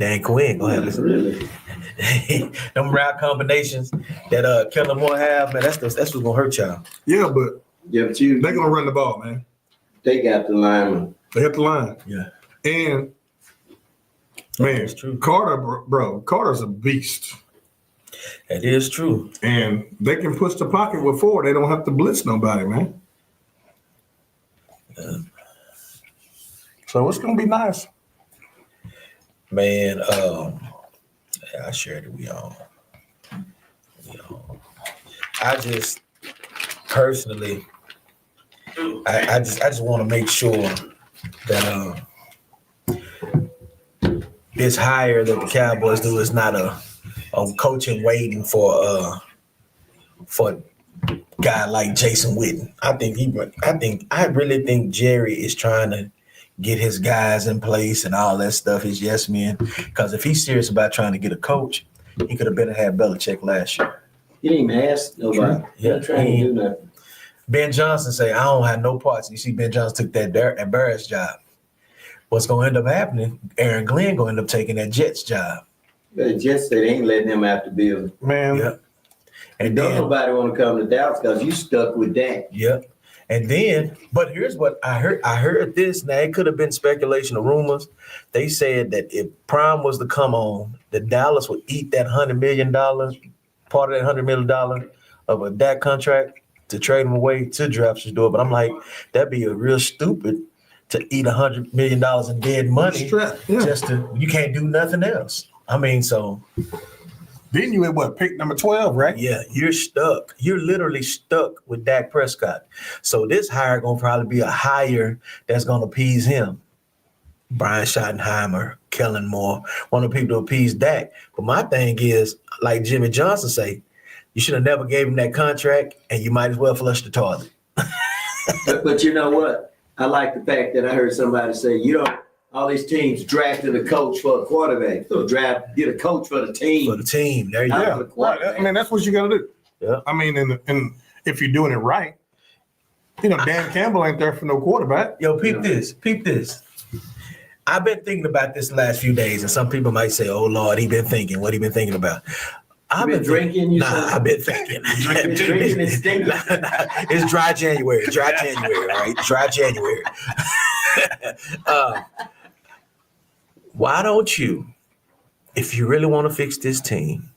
Dan Quinn gonna have this. Really? Them route combinations that Kellen Moore have, man, that's what's gonna hurt y'all. Yeah, but Yeah, but they're gonna run the ball, man. they got the lineman. They hit the line. Yeah. And man, That's true. Carter's a beast. That is true. And they can push the pocket with four. They don't have to blitz nobody, man. So it's gonna be nice. Man, I shared it. We all. I just personally, I just want to make sure that this hire that the Cowboys do is not a coaching waiting for a guy like Jason Witten. I really think Jerry is trying to get his guys in place and all that stuff, his yes men. Because if he's serious about trying to get a coach, he could have better had Belichick last year. He didn't even ask nobody. He Yeah. ain't trying to do nothing. Ben Johnson say, I don't have no parts. You see, Ben Johnson took that Barrett's job. What's going to end up happening, Aaron Glenn going to end up taking that Jets job. But the Jets said they ain't letting him out the building. Man. Yeah. And Don't then, nobody want to come to Dallas because you stuck with that. yeah. And then, but here's what I heard. I heard this. Now, it could have been speculation or rumors. They said that if Prime was to come on, that Dallas would eat that $100 million, part of that $100 million of a Dak contract to trade him away to drafters do it. But I'm like, that'd be a real stupid to eat $100 million in dead money just to, you can't do nothing else. I mean, so. Then you at pick number 12, right? Yeah, you're stuck. You're literally stuck with Dak Prescott. So this hire gonna probably be a hire that's gonna appease him. Brian Schottenheimer, Kellen Moore, one of the people to appease Dak. But my thing is, like Jimmy Johnson say, you should have never gave him that contract, and you might as well flush the toilet. But you know what? I like the fact that I heard somebody say, all these teams drafted a coach for a quarterback. So get a coach for the team. For the team, there you Not go. for the Right. quarterback. I mean, that's what you got to do. Yeah. I mean, and if you're doing it right, Dan Campbell ain't there for no quarterback. Yo, peep this. I've been thinking about this the last few days, and some people might say, "Oh Lord, he been thinking. What he been thinking about?" I've been drinking. I've been thinking. Drinking and stinking. It's dry January, right? Dry January. Why don't you, if you really want to fix this team,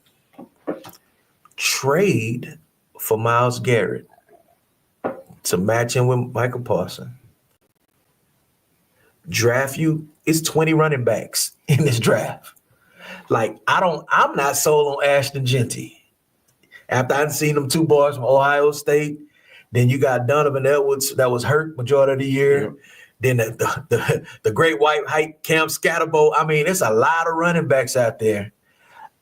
trade for Myles Garrett to match him with Michael Parsons? Draft you, it's 20 running backs in this draft. Like, I'm not sold on Ashton Genty. After I've seen them two boys from Ohio State, then you got Donovan Edwards that was hurt majority of the year. Yeah. Then the great white hype Cam Scatterbo. I mean, it's a lot of running backs out there.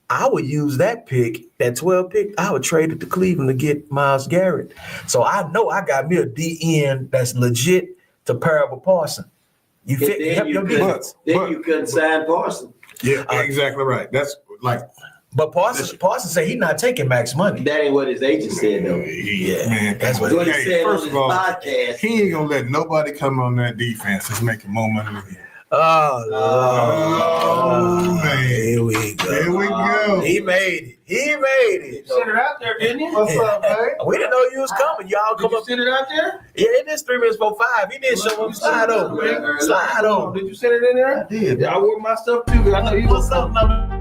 I would use that pick, that 12 pick, I would trade it to Cleveland to get Myles Garrett. So I know I got me a DN that's legit to pair up with Parsons. You help your defense. Then you couldn't sign Parsons. Yeah, exactly right. That's like. But Parsons said he's not taking max money. That ain't what his agent said, though. Yeah, man, that's what he said on his podcast. He ain't gonna let nobody come on that defense that's making more money than him. Oh, man. Here we go. He made it. You sent it out there, didn't you? What's up, man? We didn't know you was coming. Y'all come up. Did you send it out there? Yeah, it is 3 minutes before 5. He didn't show up. Slide over. Slide over. Did you send it in there? I did. Yeah, I wore my stuff too, because I know you was something.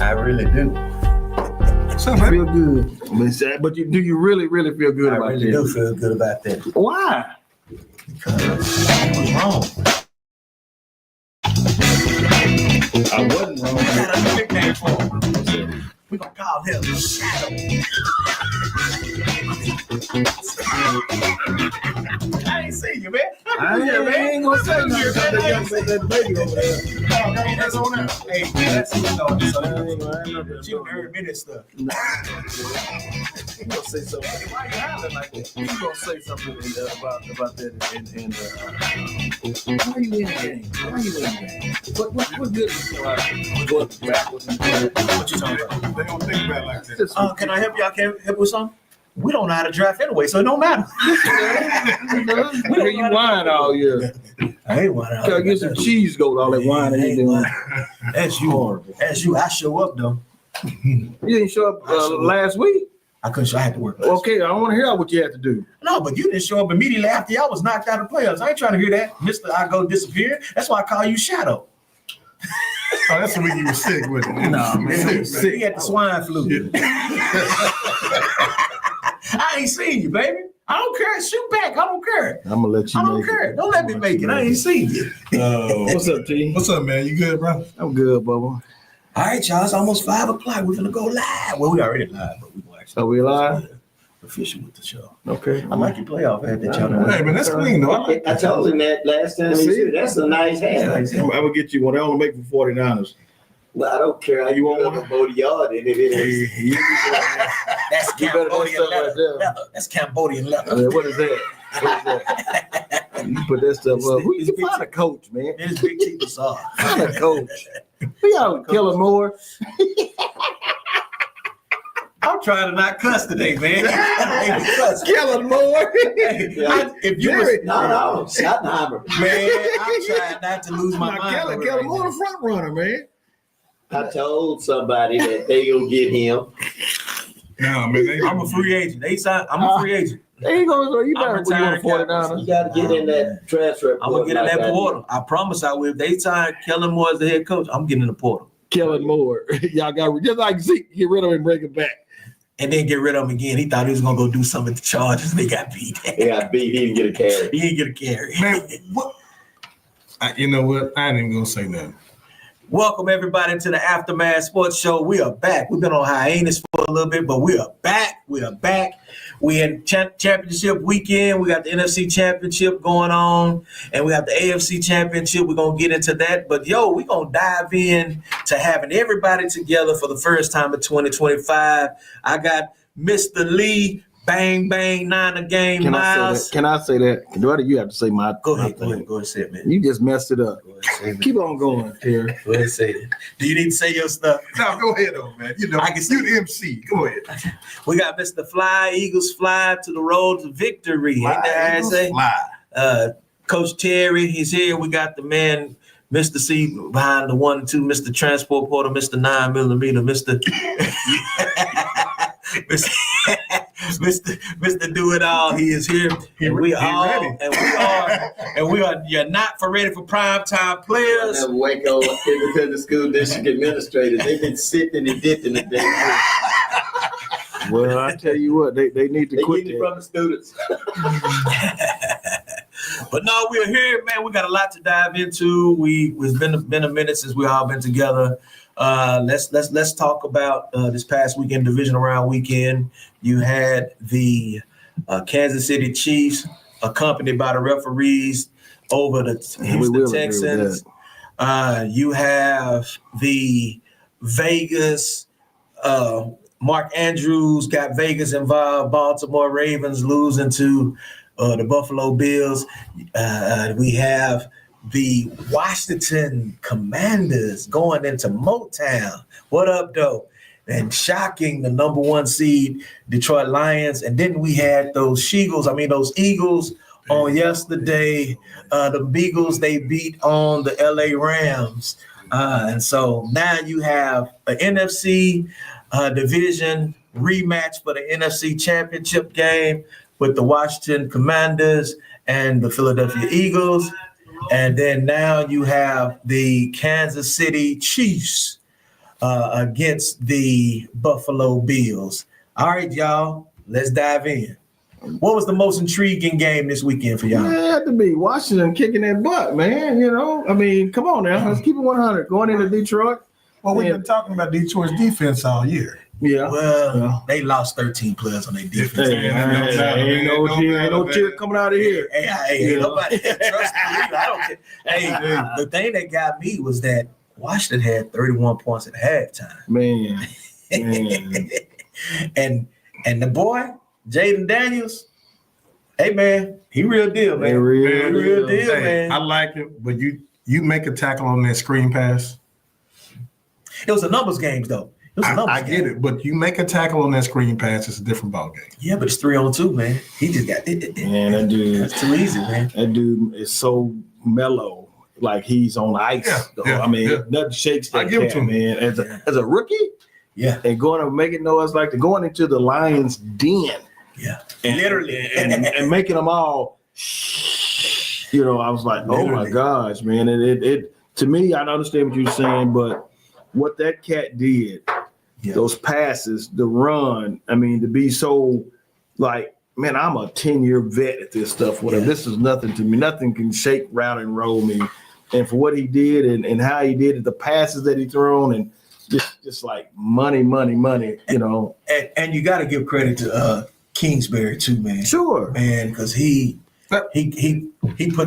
I really do. I feel good. But do you really, really feel good about I really do feel good about that. Why? Because I was wrong. I wasn't wrong. I got a nickname for him. We're going to call him Shadow. I ain't seen you, man. I ain't gonna say nothing about that young that baby over there. That's on there. Hey, that's you heard me that stuff. You gonna say something? Why you hollering like that? You gonna say something about that? Why you in the game? Why you in the game? What good is it going backwards? What you talking about? They don't think about it like that. Can I help y'all? Can I help with something? we don't know how to draft anyway, so it don't matter. Hear you whine all year. I ain't whining. Gotta get some cheese goat, all that whining you doing. That's you. That's you. I show up though. You didn't show up last week? I couldn't show. I had to work. Okay, I don't want to hear what you had to do. No, but you didn't show up immediately after y'all was knocked out of the playoffs. I ain't trying to hear that, Mister. I go disappear. That's why I call you Shadow. Oh, that's the week you were sick with it. No, man. He had the swine flu. I ain't seen you, baby. I don't care. Shoot back. I don't care. I'm gonna let you. I don't care. Don't let me make it. I ain't seen you. What's up, T? What's up, man? You good, bro? I'm good, Bubba. All right, y'all. It's almost 5 o'clock. We're gonna go live. Well, we already live, but we gonna actually. Are we live? Official with the show. Okay. I like your playoff hat that y'all done. Hey, man, that's clean, though. I like I told him that last time. He said, that's a nice hat. I'm gonna get you one. They only make for 49ers. Well, I don't care. You want one? Bodeyard in it. That's You better do Cambodian stuff leather. right there. That's Cambodian leather. What is that? What is that? You put that stuff up. Who It's you big find a coach, man? It is Big Chief Assad. Find a coach. We out killing more. I'm trying to not cuss today, man. Killing more. If you was, No, Schottenheimer. man, I'm trying not to lose my mind. Killing more the front runner, man. I told somebody that they gonna get him. No, man. I'm a free agent. I'm a free agent. There you go. So you better put you on retired 49ers. You got to get in that transfer. I'm gonna get in like that I portal. I promise I will. If they sign Kellen Moore as the head coach, I'm getting in the portal. Killing more. Y'all got just like Zeke, get rid of him and bring him back. And then get rid of him again. He thought he was gonna go do something at the Chargers. They got beat. did. They got beat. He didn't get a carry. He didn't get a carry. Man, what? You know what? I ain't even gonna say nothing. Welcome everybody to the Aftermath Sports Show. We are back. We've been on hiatus for a little bit, but we are back. We are back. We in championship weekend. We got the NFC Championship going on, and we have the AFC Championship. We're gonna get into that, but we're gonna dive in to having everybody together for the first time in 2025. I got Mr. Lee. Bang, bang, 9 a game, Can Miles. I say that? What do you have to say, my Go ahead, my go ahead, say it, man. You just messed it up. Go ahead, say it. Keep on going, Terry. Go ahead, say it. Do you need to say your stuff? No, go ahead, though, man. You know, I can see you the MC. Go ahead. We got Mr. Fly, Eagles fly to the road to victory. Ain't that how I say? Fly. Coach Terry, he's here. We got the man, Mr. C behind the 1 and 2, Mr. Transport Porter, Mr. 9 millimeter, Mr. Mr. Do It All. He is here. And we are you're not for ready for prime time players. Never Waco Independent School District administrators. They've been sitting and dipping the day. Well, I tell you what, they need to They quit get it that. from the students. But no, we're here, man. We got a lot to dive into. It's been a minute since we all been together. Let's talk about this past weekend, divisional round weekend. You had the Kansas City Chiefs accompanied by the referees over the Houston Texans. You have the Vegas. Mark Andrews got Vegas involved. Baltimore Ravens losing to the Buffalo Bills. We have the Washington Commanders going into Motown. What up, though? And shocking the number 1 seed Detroit Lions. And then we had those Eagles on yesterday. The Beagles, they beat on the LA Rams. And so now you have an NFC division rematch for the NFC Championship game with the Washington Commanders and the Philadelphia Eagles. And then now you have the Kansas City Chiefs against the Buffalo Bills. All right, y'all, let's dive in. What was the most intriguing game this weekend for y'all? It had to be Washington kicking that butt, man. You know, I mean, come on now. Let's keep it 100. Going into Detroit. Well, we've been talking about Detroit's defense all year. Yeah. Well, they lost 13 players on their defense. Ain't no cheer coming out of here. Hey, nobody trust me. I don't care. Hey, the thing that got me was that Washington had 31 points at halftime. Man. and the boy, Jaden Daniels, hey man, he real deal, man. Real deal, Hey, man. I like it, but you make a tackle on that screen pass. It was a numbers games though. was a numbers I get game. it, but you make a tackle on that screen pass, it's a different ball game. Yeah, but it's 3-on-2, man. He just got it. Man, that dude, That's too easy, man. that dude is so mellow, like he's on ice. Yeah, I mean, yeah. nothing shakes that I give it cat, to him. man. As a rookie, Yeah, and going to make it noise like going into the Lions' den, yeah. and, Literally. and making them all. You know, I was like, oh my Literally. gosh, man! And it to me, I understand what you're saying, but what that cat did, Yeah. those passes, the run, I mean, to be so like, man, I'm a 10-year vet at this stuff. Whatever, Yeah. this is nothing to me. Nothing can shake, round, and roll me. And for what he did and how he did it, the passes that he thrown, and just like money, you know. And you got to give credit to Kingsbury too, man. Sure. Man, because he put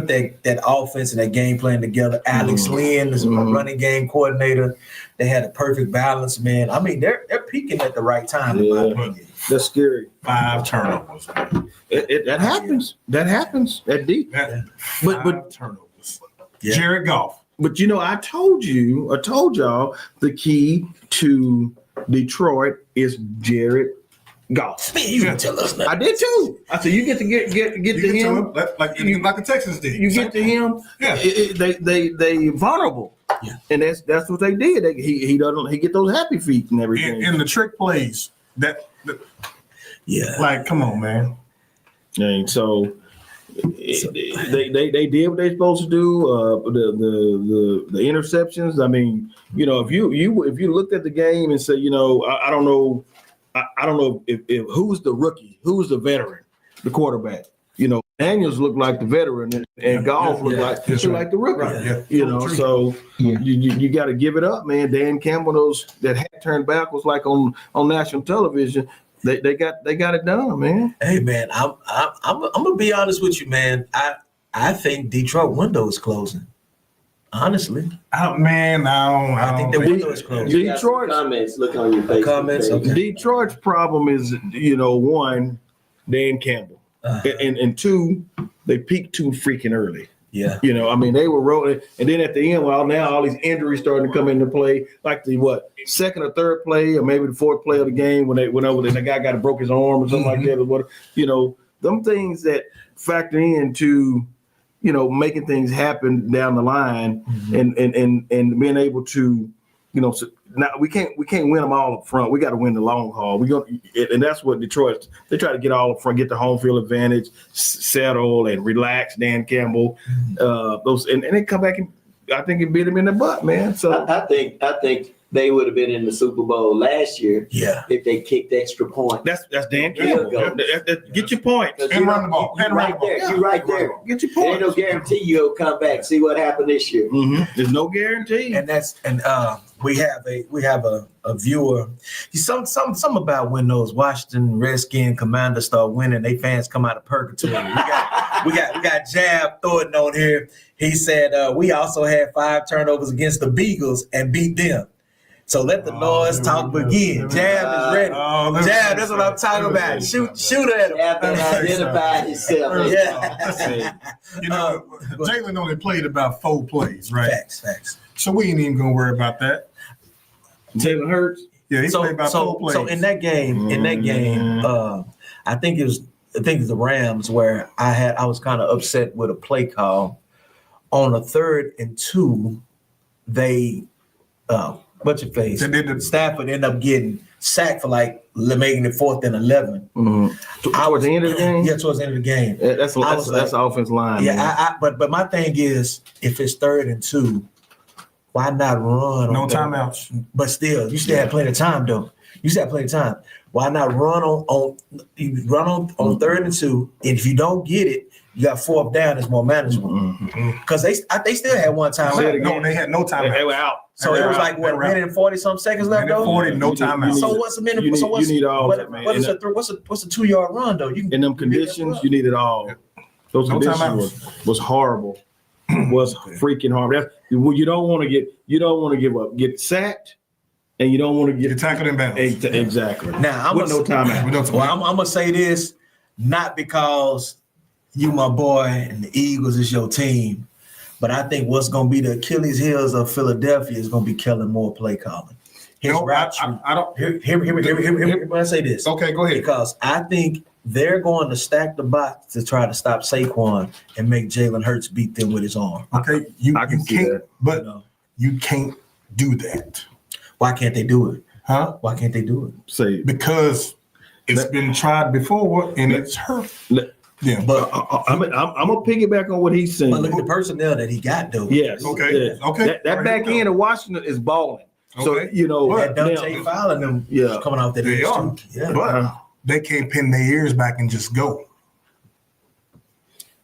that offense and that game plan together. Alex Lynn is a running game coordinator. They had a perfect balance, man. I mean, they're peaking at the right time, in my Yeah. opinion. That's scary. 5 turnovers. Man. That happens. That happens. That deep. But 5 turnovers. Yeah. Jared Goff. But you know, I told y'all the key to Detroit is Jared Goff. Man, you didn't tell us nothing. I did too. I said you get to get You to can tell him. him, like the Texans did. You get to him. Yeah. They vulnerable. Yeah. And that's what they did. He get those happy feet and everything. And the trick plays that Yeah. like, come on, man. And so they did what they're supposed to do. The interceptions. I mean, you know, if you looked at the game and said, you know, I don't know if who's the rookie, who's the veteran, the quarterback. You know, Daniels looked like the veteran, and Goff looked like the rookie. Right, yeah. You know, so you got to give it up, man. Dan Campbell, those that hat turned back was like on national television. They got it done, man. Hey, man, I'm gonna be honest with you, man. I think Detroit window is closing. Honestly, I think the window is closed. You got some Detroit comments. Look on your Facebook Comments, page. okay. Detroit's problem is, you know, one, Dan Campbell, and two, they peaked too freaking early. Yeah. You know, I mean, they were rolling, and then at the end, well, now all these injuries starting to come into play, like the second or third play, or maybe the fourth play of the game when they went over there, and the guy got broke his arm or something like that, or what, you know, them things that factor into, you know, making things happen down the line, and being able to, you know, so now we can't win them all up front. We got to win the long haul. And that's what Detroit. They try to get all up front, get the home field advantage, settle and relax. Dan Campbell, and they come back and I think it beat him in the butt, man. So I think they would have been in the Super Bowl last year Yeah. if they kicked extra points. that's Dan Campbell. Field goal. Get your point. And run the ball. You And run right the ball. there. You right there. Get your There point. ain't no guarantee you'll come back. See what happened this year. There's no guarantee. And we have a viewer. Some about when those Washington Redskin Commanders start winning, they fans come out of purgatory. We got Jab Thornton on here. He said we also had 5 turnovers against the Beagles and beat them. So let the noise talk begin. Jab is ready. Jab, that's what I'm talking about. Shoot at him. After identified himself. Yeah. You know, Jalen only played about 4 plays, right? Facts. So we ain't even gonna worry about that. Jalen Hurts. Yeah, he played about 4 plays. So in that game, I think it was the Rams where I was kind of upset with a play call on a 3rd and 2. They what's your face? Stafford ended up getting sacked for like making it 4th and 11. Towards the end of the game. Yeah, towards the end of the game. That's the offense line. Yeah, man. but my thing is, if it's 3rd and 2, why not run? No on timeouts. But still, you still have plenty of time, though. You still have plenty of time. Why not run on 3rd and 2? And if you don't get it, you got 4th down. It's more manageable because they still had one time left. No, they had no timeouts. They were out. So it was like what, a minute and 40-something seconds left, though. 40, no timeouts. So what's a minute? You need all that, man. What's a 2-yard run, though? In them conditions, you need it all. Those No conditions was horrible. Was freaking horrible. You don't want to give up. Get sacked, and you don't want to You get tackled in bounds. exactly. Now with no timeout. Well, I'm gonna say this, not because you my boy and the Eagles is your team, but I think what's gonna be the Achilles heels of Philadelphia is gonna be Kellen Moore play calling. his No, routes. I don't. Hear me when I say this. Okay, go ahead. Because I think they're going to stack the box to try to stop Saquon and make Jalen Hurts beat them with his arm. Okay, I can see can't, that. but You know? you can't do that, Why can't they do it? huh? Why can't they do it? Say, Because it's been tried before and it's hurt. Yeah, But I'm gonna piggyback on what he's saying. but look at the personnel that he got though. Yes. Okay. yeah. Okay. That back end of Washington is balling. So Okay. you know, But That Dante Fowler and them Yeah. coming off that They edge are. too. Yeah. but they can't pin their ears back and just go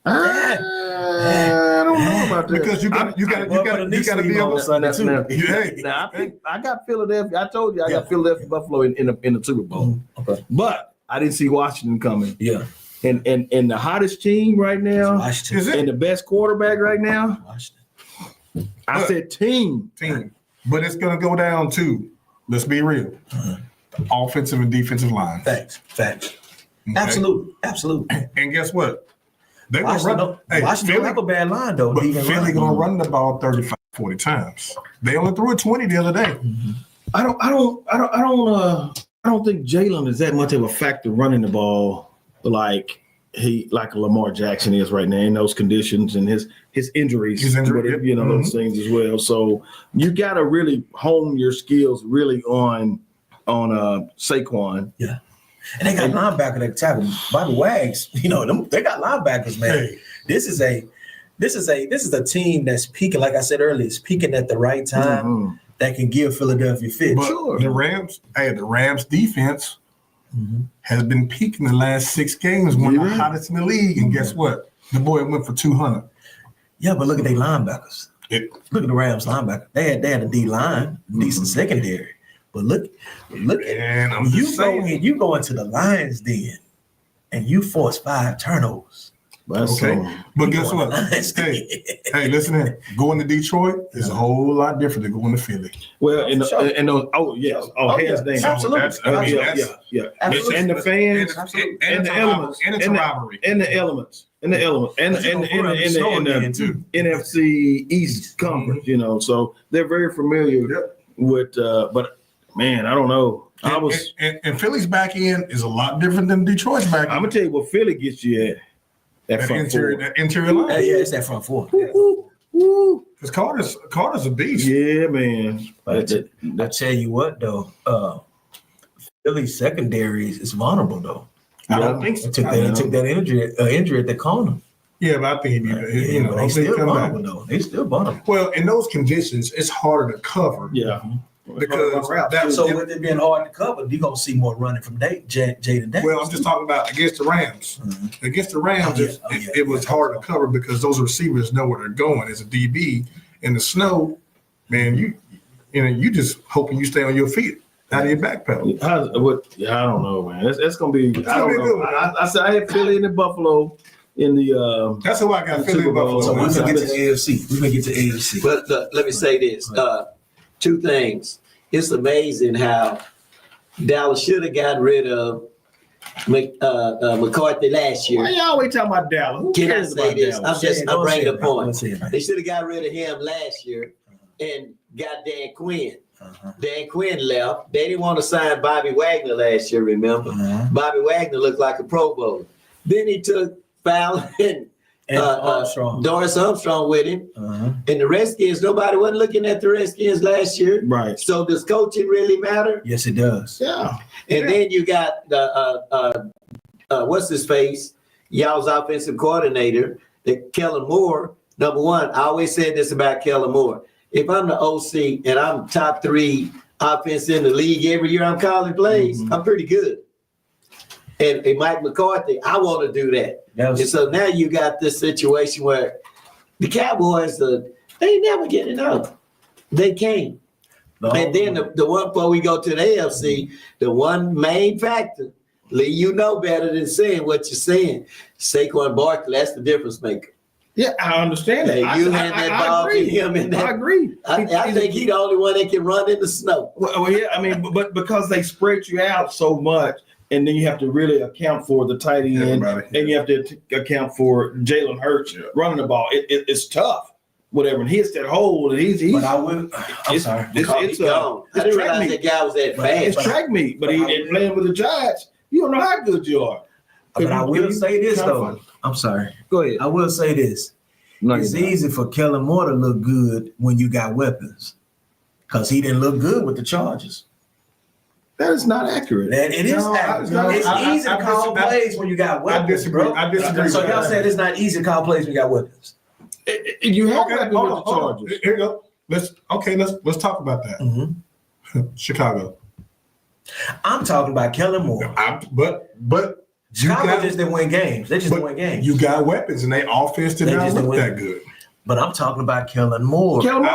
I don't know about that because you got to be able to. Hey, Now I got Philadelphia. I told you I got Philadelphia Buffalo in the Super Bowl, Okay. but I didn't see Washington coming. Yeah. And the hottest team right now, Washington. Is it? and the best quarterback right now, Washington. I said team. but it's going to go down to, let's be real, the offensive and defensive line. Facts. Okay? Absolutely. And guess what? They're going to Washington, run. Hey, Washington don't have a bad line though. but Defense Philly line. going to run the ball 35, 40 times. They only threw it 20 the other day. I don't think Jalen is that much of a factor running the ball like Lamar Jackson is right now in those conditions and his injuries, His injury, but, you know, those things as well. So you got to really hone your skills really on Saquon. Yeah. And they got linebacker that tackle. Bobby Wags, you know, they got linebackers, man. Hey. This is a team that's peaking, like I said earlier, it's peaking at the right time Mhm. that can give Philadelphia fits. But the Rams defense has been peaking the last 6 games, one of the hottest in the league. And guess what? The boy went for 200. Yeah, but look at their linebackers. It- Look at the Rams linebacker. They had a D line, decent secondary. But look at And I'm you just go saying. and you go into the Lions den and you force 5 turnovers. Okay. But guess You what? go to the Lions den. Hey, listen here. Going to Detroit is a whole lot different than going to Philly. Well, and Sure. and those hands down. Absolutely. Yeah. Absolutely. And the fans Absolutely. and the elements And it's a rivalry. and the elements and the NFC East Conference, you know, so they're very familiar with. But man, I don't know. And Philly's back end is a lot different than Detroit's back I'm end. gonna tell you what Philly gets you at. That front four. That interior line. Yeah, it's that front four. Woo. Because Carter's a beast. Yeah, man. I tell you what though, Philly's secondary is vulnerable though. I don't think so. They took that injury at the corner. Yeah, but I think But they still vulnerable though. They still vulnerable. Well, in those conditions, it's harder to cover. Yeah. Because that was So with it being hard to cover, you're gonna see more running from Jaden Davis. well, I'm just talking about against the Rams. Against the Rams, it was hard to cover because those receivers know where they're going. As a DB in the snow, man, you just hoping you stay on your feet, out of your back pedal. I don't know, man. That's gonna be. I gonna be don't good, know. man. I said I had Philly and Buffalo in the. That's who I got The Philly Super Bowl. Buffalo. So we're What's gonna up? get to AFC. We're gonna get to AFC. But let me say this: 2 things. It's amazing how Dallas should have got rid of McCarthy last Why year. you always talking about Dallas? Who Can I cares say about this? Dallas? I'm bringing the Go point. say it, man. They should have got rid of him last year and got Dan Quinn. Uh-huh. Dan Quinn left. They didn't want to sign Bobby Wagner last year, remember? Uh-huh. Bobby Wagner looked like a Pro Bowler. Then he took Fowler and Armstrong. Doris Armstrong with him. Uh-huh. And the Redskins, nobody wasn't looking at the Redskins last year. Right. So does coaching really matter? Yes, it does. Yeah. And then you got the what's his face, y'all's offensive coordinator, Kellen Moore. Number one, I always said this about Kellen Moore. If I'm the OC and I'm top 3 offense in the league every year I'm calling plays, I'm pretty good. And Mike McCarthy, I want to do that. And so now you got this situation where the Cowboys, they ain't never getting out. They can't. And then the one before we go to the AFC, the one main factor, Lee, you know better than saying what you're saying. Saquon Barkley, that's the difference maker. Yeah, I understand that. Hey, you hand that ball to him in that. I agree. I think he's the only one that can run in the snow. Well, yeah, I mean, but because they spread you out so much, and then you have to really account for the tight end, Everybody, and you have to account for Jalen Hurts running the ball. It's tough. whatever, and hits that hole, and he's But I will. I'm sorry. it's I didn't track realize meet. that guy was that It's fast. track meet, but he playing with the Giants. You don't know how good you are. But I will say this Kinda though. funny. I'm sorry. Go ahead. I will say this. No, It's you're not. easy for Kellen Moore to look good when you got weapons, because he didn't look good with the Chargers. That is not accurate. That it is. No, accurate. It's easy to call plays when you got weapons. disagree. Bro. I disagree So with y'all that. said it's not easy to call plays when you got weapons. You have Okay, weapons hold with on, the hold on. Chargers. Here you go. Let's talk about that. Mm-hmm. Chicago. I'm talking about Kellen Moore. But you Chicago got, just didn't win games. They just but didn't win games. you got weapons, and they offense did They not just look didn't that win. good. But I'm talking about Kellen Moore. Kellen Moore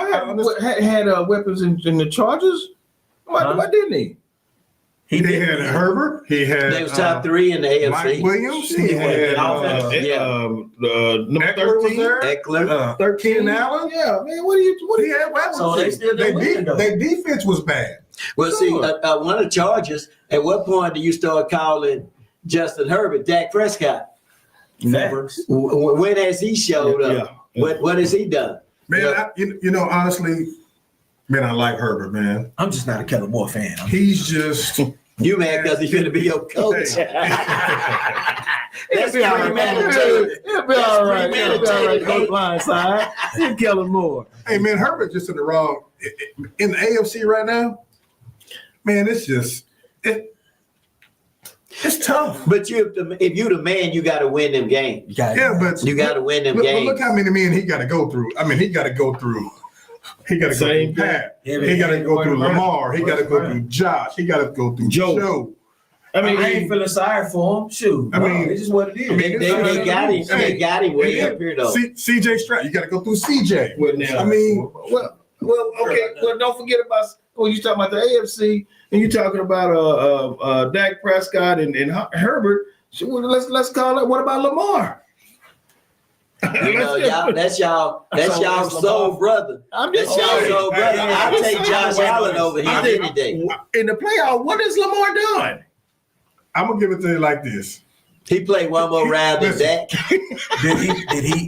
I had weapons in the Chargers. Huh? Why didn't he? He did. had Herbert. He had They was top 3 in the AFC. Mike Williams. He had Number Eckler was 13. there. Eckler. 13. Keenan Allen. Yeah, man. What do He you? had weapons. So they still didn't win, though. Their defense was bad. Well, see, one of the Chargers, at what point do you start calling Justin Herbert Dak Prescott? Never. When has he showed up? Yeah. What has he done? Man, Yeah. you know, honestly, man, I like Herbert, man. I'm just not a Kellen Moore fan. He's just You mad because he's going to be your coach. That's It'll be all right. premeditated. It'll be all right. That's It'll be all right. premeditated. Coach Blindside. And Kellen Moore. hey man, Herbert just in the wrong in the AFC right now. Man, it's just it's tough. But if you the man, you got to win them games. Yeah, but You got to win them but games. look how many men he got to go through. I mean, he got to go through. He got to go Same through Pat. Yeah, but he got to he go ain't through going Lamar. He got to go right. through Josh. He got to go through Joe. Joe. I mean, I ain't feeling sorry for him. Shoot. I mean, it's just what it is. They got him. They got him way up here though. CJ Stroud. You got to go through CJ. well, now, I mean, well, okay. Well, don't forget about. Oh, you talking about the AFC, and you talking about Dak Prescott and Herbert. So let's call it. What about Lamar? You know, y'all, that's y'all soul brother. I'm That's just y'all saying. soul brother. I'll take Josh Allen over him I think- any day. In the playoff, what has Lamar done? I'm gonna give it to you like this. He played one more round than Listen. Dak.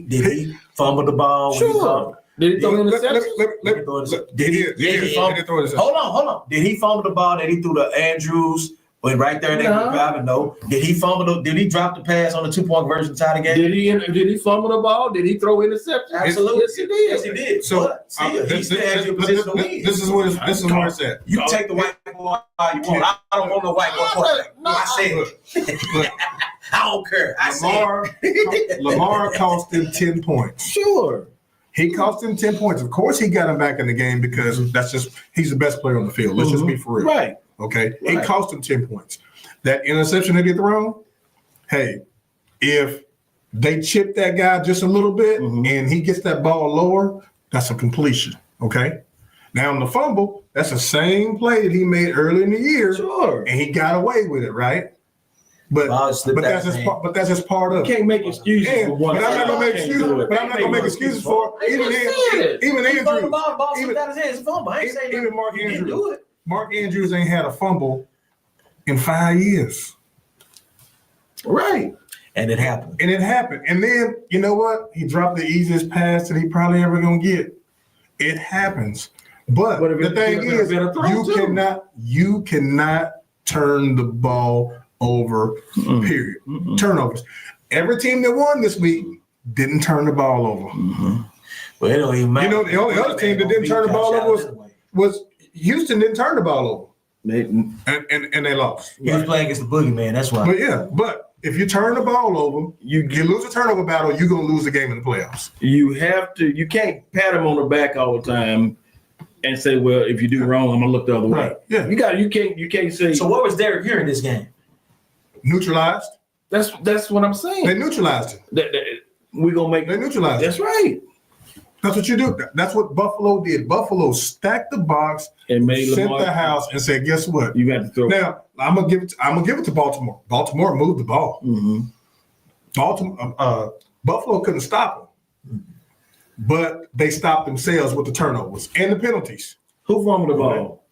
Did he fumble the ball? When he Sure. fumbled? Did he throw interceptions? Did he? Did he throw this? Hold on. Did he fumble the ball that he threw to Andrews? When right there, they No. were driving. No. Did he fumble? Did he drop the pass on the 2-point conversion to tie the game? Did he fumble the ball? Did he throw interceptions? Absolutely. Yes, he did. Yes, he did. So But still, he still has your position to win. this is where it's at. You take the white boy all you want. I don't want no white boy quarterback. I said it. I don't care. I said Lamar cost him 10 points. Sure. He cost him 10 points. Of course, he got him back in the game because he's the best player on the field. Let's just be for real. Right. Okay. Right. It cost him 10 points. That interception that he thrown, hey, if they chip that guy just a little bit and he gets that ball lower, that's a completion. Okay. Now on the fumble, that's the same play that he made early in the year. Sure. And he got away with it, right? But Ball slipped out his hand. that's just part of You it. can't make excuses And, for one. but I'm not gonna make Can't excuses. do it. But I'm not gonna make excuses for I even just said even He fumbled the Andrews. ball, ball Even- slipped out his hand. It's a fumble. I ain't saying Even Mark he didn't Andrews. do it. Mark Andrews ain't had a fumble in 5 years. Right. And it happened. And it happened. And then, you know what? He dropped the easiest pass that he probably ever gonna get. It happens. But But if the it- thing if it's is, a better throw, too. you cannot turn the ball over, period. Turnovers. Every team that won this week didn't turn the ball over. Well, it don't even matter. You know, the only other team that didn't turn the ball over was Houston didn't turn the ball over. And they lost. He was playing against the boogeyman. That's why. But if you turn the ball over, you lose a turnover battle, you're gonna lose the game in the playoffs. You can't pat him on the back all the time and say, well, if you do wrong, I'm gonna look the other way. Right. Yeah. You can't say So what was Derek here in this game? Neutralized. that's what I'm saying. They neutralized it. We're gonna make They neutralized it. that's right. That's what you do. That's what Buffalo did. Buffalo stacked the box, And made sent Lamar the house, and said, "Guess what? you got to throw. Now I'm gonna give it to Baltimore. Baltimore moved the ball. Mhm. Buffalo couldn't stop them, but they stopped themselves with the turnovers and the penalties. Who fumbled the ball?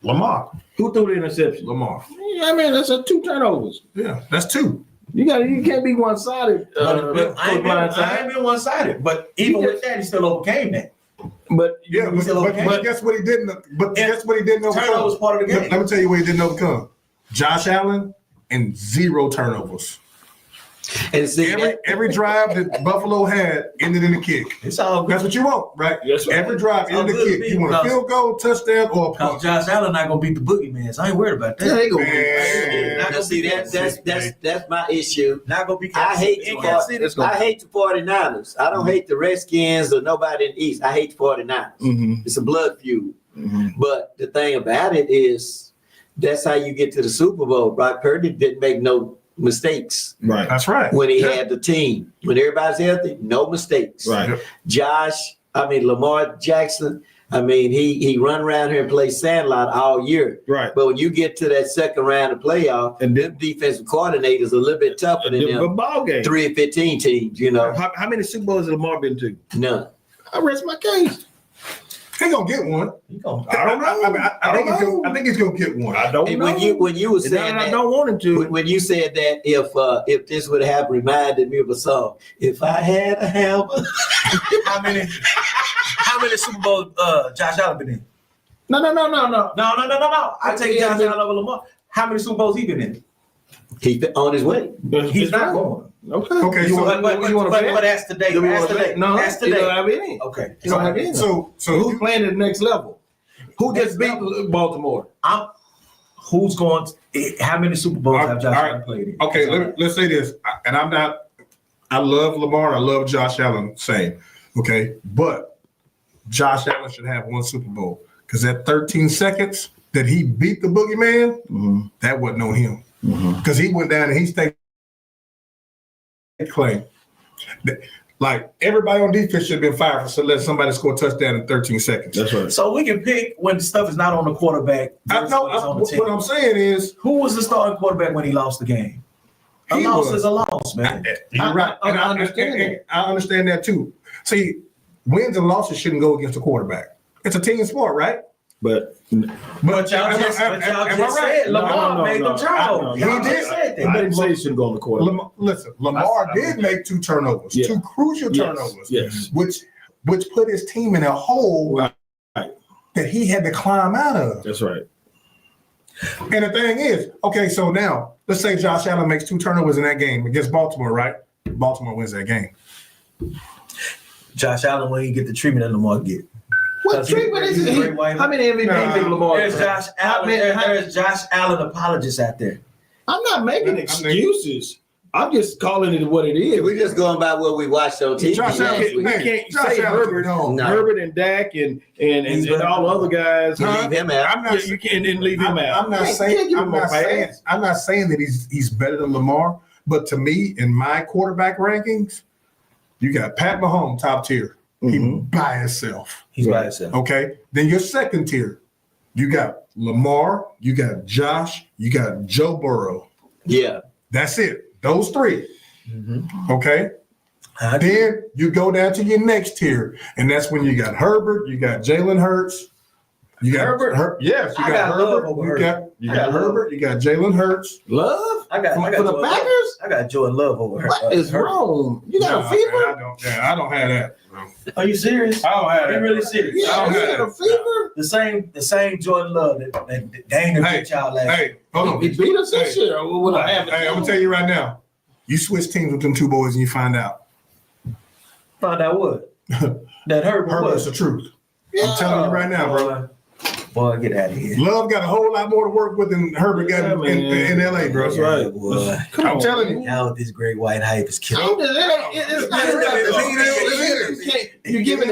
Lamar. Who threw the interception? Lamar. Yeah, I mean, that's 2 turnovers. Yeah, that's 2. You can't be one-sided. But I ain't been one-sided. But even with that, he still overcame that. But Yeah, but guess what he didn't? But guess what he didn't overcome? Turnover was part of the game. Let me tell you what he didn't overcome. Josh Allen and 0 turnovers. And see, Every drive that Buffalo had ended in a kick. It's all good. That's what you want, right? That's right. Every drive ended in a kick. You want a field goal, touchdown, or a Because punt. Josh Allen not gonna beat the boogeyman, so I ain't worried about that. Yeah, they gonna Man. now see that's my issue. Not gonna be. I hate in the Kansas City. I hate the 49ers. I don't hate the Redskins or nobody in the East. I hate the 49ers. Mm-hmm. It's a blood feud. Mm-hmm. But the thing about it is that's how you get to the Super Bowl. Brock Purdy didn't make no mistakes Right. That's right. when he Yeah. had the team. When everybody's healthy, no mistakes. Right. Lamar Jackson, he run around here and play sandlot all year. Right. But when you get to that second round of playoff, And them defensive coordinators are a little bit tougher than The them ball game. 3-15 teams, How many Super Bowls has Lamar been to? None. I rest my case. He gonna get one. You gonna- I don't know. I think he's gonna get one. I don't And know. when you were It's saying not that I that, don't want him to. when you said that if this would have reminded me of a song, if I had a hammer. How many Super Bowls Josh Allen been in? No. No. I take Josh Allen over Lamar. How many Super Bowls he been in? He's on his way. He's not going. Okay. Okay, You so- want But to that's today. Do we That's want to today. bet? No, That's he don't today. have any. Okay. He don't have any. So Who's playing at the next level? Who just beat Baltimore? Who's going? How many Super Bowls have Josh All right. Allen played in? Okay, let's say this, and I love Lamar, I love Josh Allen, same, okay, but Josh Allen should have one Super Bowl because that 13 seconds that he beat the boogeyman, that wasn't on him because he went down and he stayed claim. Like everybody on defense should have been fired for letting somebody score a touchdown in 13 seconds. That's right. So we can pick when stuff is not on the quarterback. versus when it's on the team. What I'm saying is, Who was the starting quarterback when he lost the game? A He loss was. is a loss, man. you're right. I And understand that. I understand that too. See, wins and losses shouldn't go against the quarterback. It's a team sport, right? But But y'all am I- just, am I said right? Lamar made them turnovers. He Y'all did. just said I that. didn't say he shouldn't go on the quarterback. Lamar I- did make 2 turnovers, Yeah. 2 crucial Yes, turnovers, yes. which put his team in a hole Right. that he had to climb out of. That's right. And the thing is, okay, so now let's say Josh Allen makes 2 turnovers in that game against Baltimore, right? Baltimore wins that game. Josh Allen when he get the treatment that Lamar get. What treatment is He's a it? great white How many MVP did Lamar? There's have? Josh Allen. There's Josh Allen apologists out there. I'm not making excuses. I'm just calling it what it is. We're just going by what we watched on TV. Josh Allen- We Hey, can't Josh say Allen, Herbert, no. Herbert and Dak and all the other guys. You leave him out. I'm not. Yeah, you can't then leave him out. I'm not You saying. can't give I'm him a not saying. pass. I'm not saying that he's better than Lamar, but to me, in my quarterback rankings, you got Pat Mahomes top tier. He by himself. He's by Right. himself. Okay. Then your second tier, you got Lamar, you got Josh, you got Joe Burrow. Yeah. That's it. Those 3. Okay. I agree. Then you go down to your next tier, and that's when you got Herbert, you got Jalen Hurts, you got Herbert? Yes, you I got got love Herbert. over You Herbert. got I got love. Herbert. You got Jalen Hurts. Love? I got For the Jordan Love. Packers? I got Jordan Love over her. What is wrong? You got a Nah, fever? man, I don't have that. Bro. Are you serious? I don't have Are you that. really serious? Yeah, I don't you have got a fever? The same Jordan Love that Daniel Hey, beat y'all last year. Hey, hold on. He beat us this year. What I have? Hey, I'm gonna tell you right now. You switch teams with them 2 boys, and you find out Found out what? That Herbert Herbert's was. the truth. I'm telling you right now, bro. Boy, get out of here. Love got a whole lot more to work with than Herbert got Yeah, in LA, bro. That's right. Boy. I'm telling you. Now with this great white hype is killing. It's not you're giving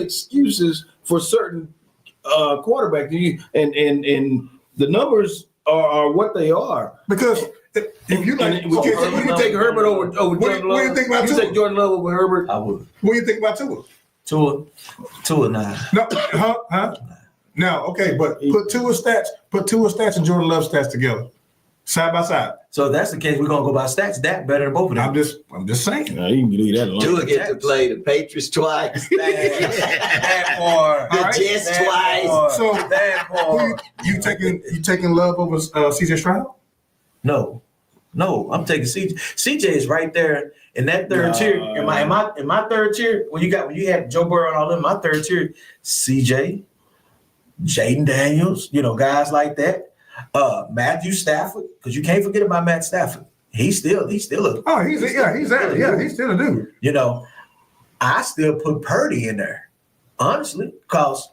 excuses for certain quarterbacks, and the numbers are what they are. Because if you like, Would you take Herbert over Jordan Love? what do you think about You Tua? take Jordan Love over Herbert? I would. what do you think about Tua? Tua nine. No, huh? No, okay, but put Tua stats and Jordan Love stats together, side by side. So if that's the case, we're gonna go by stats. Dak better than both of them. I'm just saying. No, you can leave that alone. Tua get to play the Patriots twice. That part. The Jets twice. So that part. you taking Love over CJ Stroud? No. No, I'm taking CJ. CJ is right there in that third tier. In my third tier, when you had Joe Burrow and all them, my third tier, CJ, Jaden Daniels, guys like that. Matthew Stafford, because you can't forget about Matt Stafford. He's still a he's still a dude. I still put Purdy in there, honestly, because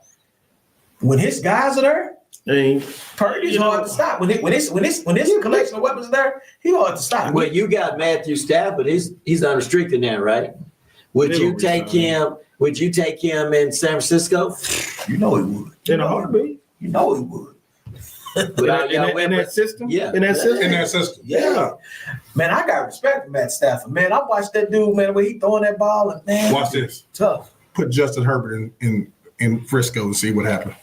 when his guys are there, Purdy's hard to stop. When his collection of weapons are there, he's hard to stop. Well, you got Matthew Stafford. He's unrestricted now, right? Would you take him in San Francisco? You know he would. In a heartbeat. You know he would. In that system? Yeah. In that system? Yeah. Man, I got respect for Matt Stafford. Man, I watched that dude, man, when he throwing that ball, and man, watch this. Tough. Put Justin Herbert in Frisco and see what happened.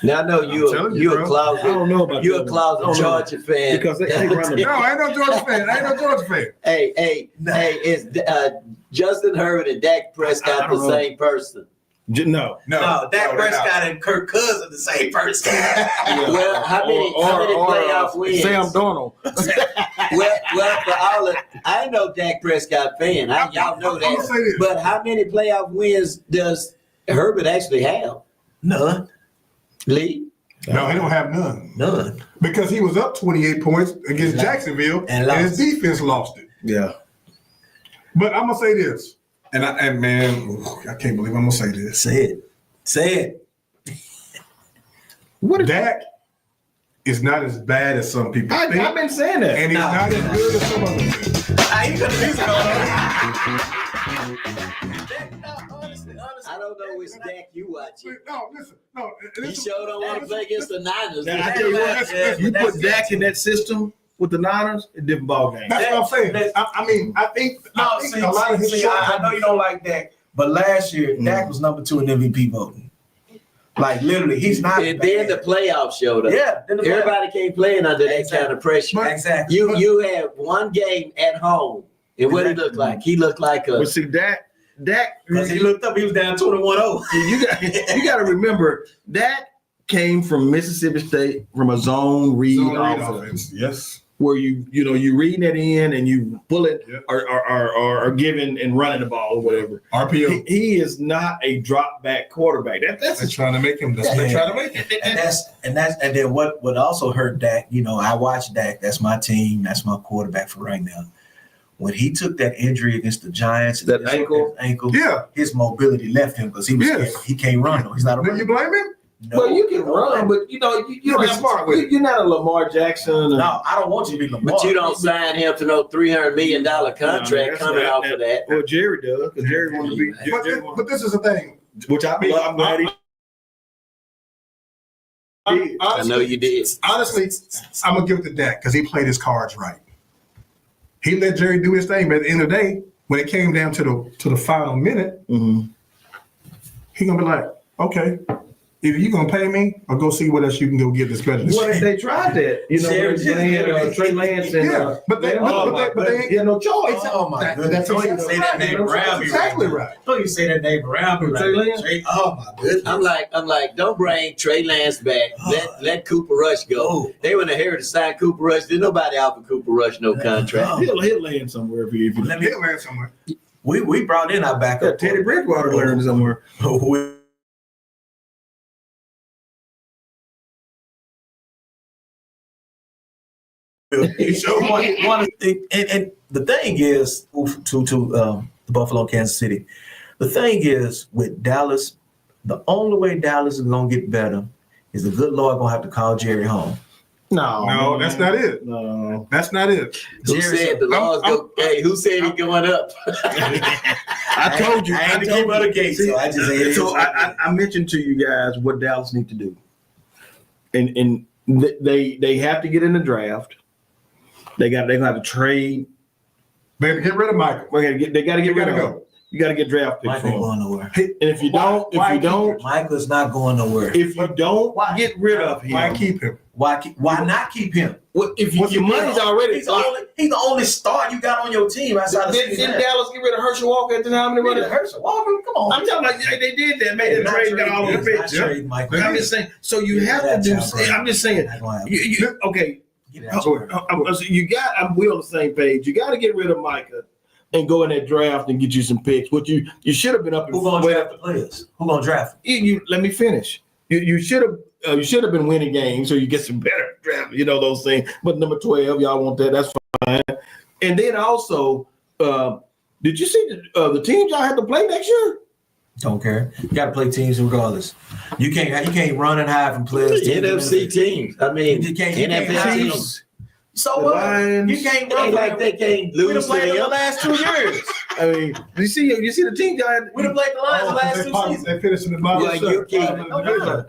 Now I know you're a closet. I don't know about you're a closet Georgia fan because they run No, I ain't no Georgia fan. Hey, is Justin Herbert and Dak Prescott the same person? No, Dak Prescott and Kirk Cousins the same person. Well, how many playoff wins? Sam Darnold. well, for all of I ain't no Dak Prescott fan. Y'all know that. But how many playoff wins does Herbert actually have? None. Lee? No, he don't have none. None. Because he was up 28 points against Jacksonville and his defense lost it. Yeah. But I'm gonna say this. And man, I can't believe I'm gonna say this. Say it. What Dak is not as bad as some people think. I've been saying that. And he's not as good as some others think. I ain't gonna music I don't know which Dak you watching. No, listen. No, he sure don't want to play against the Niners. I tell you what, you put Dak in that system with the Niners, a different ball game. That's what I'm saying. I think a lot of his I know you don't like Dak, but last year Dak was number 2 in MVP voting. Like literally, he's not. And then the playoffs showed up. Yeah, everybody can't play under that kind of pressure. Exactly. You had one game at home, and what he looked like? He looked like a. But see, Dak, because he looked up, he was down 21-0. You got to remember Dak came from Mississippi State from a zone read offense. Yes. Where you reading it in and you pull it or giving and running the ball or whatever. RPO. He is not a drop back quarterback. That's trying to make him. They're trying to make him. And then what also hurt Dak. I watched Dak. That's my team. That's my quarterback for right now. When he took that injury against the Giants, that ankle, his mobility left him because he was scared. He can't run. No, he's not a runner. Do you blame him? No, well, you can run, but you don't have smart with it. You're not a Lamar Jackson. No, I don't want you to be Lamar. But you don't sign him to no $300 million contract coming off of that. Well, Jerry does, because Jerry wants to be. But this is the thing, which I'm glad he. I know you did. Honestly, I'm gonna give it to Dak because he played his cards right. He let Jerry do his thing, but at the end of the day, when it came down to the final minute, he gonna be like, okay, either you gonna pay me or go see what else you can go get this credit. What if they tried that? Trey Lance and but they had no choice. Oh my goodness! Don't even say that name around me. Exactly right. Don't even say that name around me. Trey Lance. Oh my goodness! I'm like, don't bring Trey Lance back. Let Cooper Rush go. They wouldn't have to sign Cooper Rush. Did nobody offer Cooper Rush no contract? He'll land somewhere if you. He'll land somewhere. We brought in our backup. Teddy Bridgewater learned somewhere. And the thing is to the Buffalo, Kansas City. The thing is with Dallas, the only way Dallas is gonna get better is the good Lord gonna have to call Jerry home. No, that's not it. No, that's not it. Who said the Lord's go? Hey, who said he going up? I told you. I had to keep out the gate, so I just said. So I mentioned to you guys what Dallas need to do, and they have to get in the draft. They're gonna have to trade. They have to get rid of Michael. They got to get rid of him. You got to get draft picks for him. Going nowhere. And if you don't, Michael's not going nowhere. If you don't get rid of him, why keep him? Why not keep him? Well, if What's your the money's deal? already He's the only star you got on your team outside of Did Stephen A. Dallas get rid of Herschel Walker at the time? They Really, Herschel Walker, come on. I'm talking about they did that, made the trade, got all over the pitch. Trade Michael. I'm just saying. So you have to do. I'm just saying. Okay. You got. We on the same page. You got to get rid of Micah and go in that draft and get you some picks. What you should have been up. Who gonna draft the players? Who gonna draft? You let me finish. You should have been winning games so you get some better draft. You know those things. But number 12, y'all want that? That's fine. And then also, did you see the teams y'all have to play next year? Don't care. You got to play teams regardless. You can't run and hide from players. NFC teams. I mean, You can't NFL teams. teams. So what? Lions. You can't It run ain't like they can't We done lose to played them the them. last 2 years. I mean, you see the team y'all had. We done played the Lions the last 2 seasons. They finished in the bottom. Well, you keep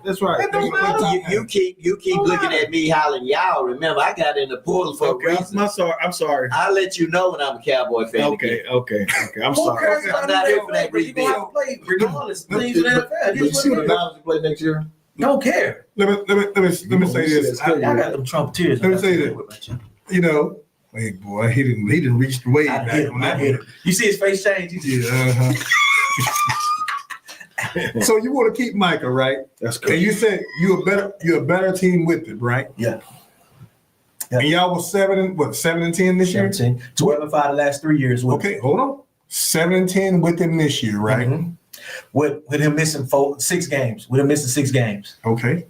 That's right. It don't matter. you keep looking at me hollering y'all. Remember, I got in the portal for a reason. I'm sorry. I'll let you know when I'm a Cowboy fan. Okay. I'm Who sorry. cares? I'm not here for that You gonna have to play regardless. Teams in the NFL. You see what the Lions play next year? Don't care. Let me say this. Y'all got them Trumpeteers. Let me say this. You know, hey boy, he didn't reach way I back hit on him. that I hit one. him. You see his face change? Yeah. So you want to keep Micah, right? That's cool. And you said you're a better team with it, right? Yeah. And y'all was 7 and 10 this year? 17. 12 and 5 the last 3 years. Okay, hold on. 7 and 10 with him this year, right? Mhm. With him missing 6 games. With him missing 6 games. Okay.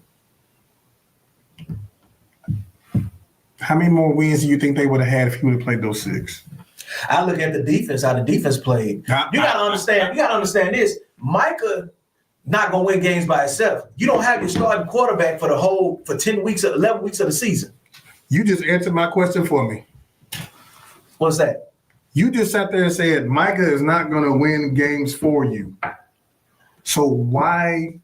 How many more wins do you think they would have had if he would have played those 6? I look at the defense, how the defense played. You gotta understand this. Micah not gonna win games by himself. You don't have your starting quarterback for 10 weeks or 11 weeks of the season. You just answered my question for me. What's that? You just sat there and said Micah is not going to win games for you. So why?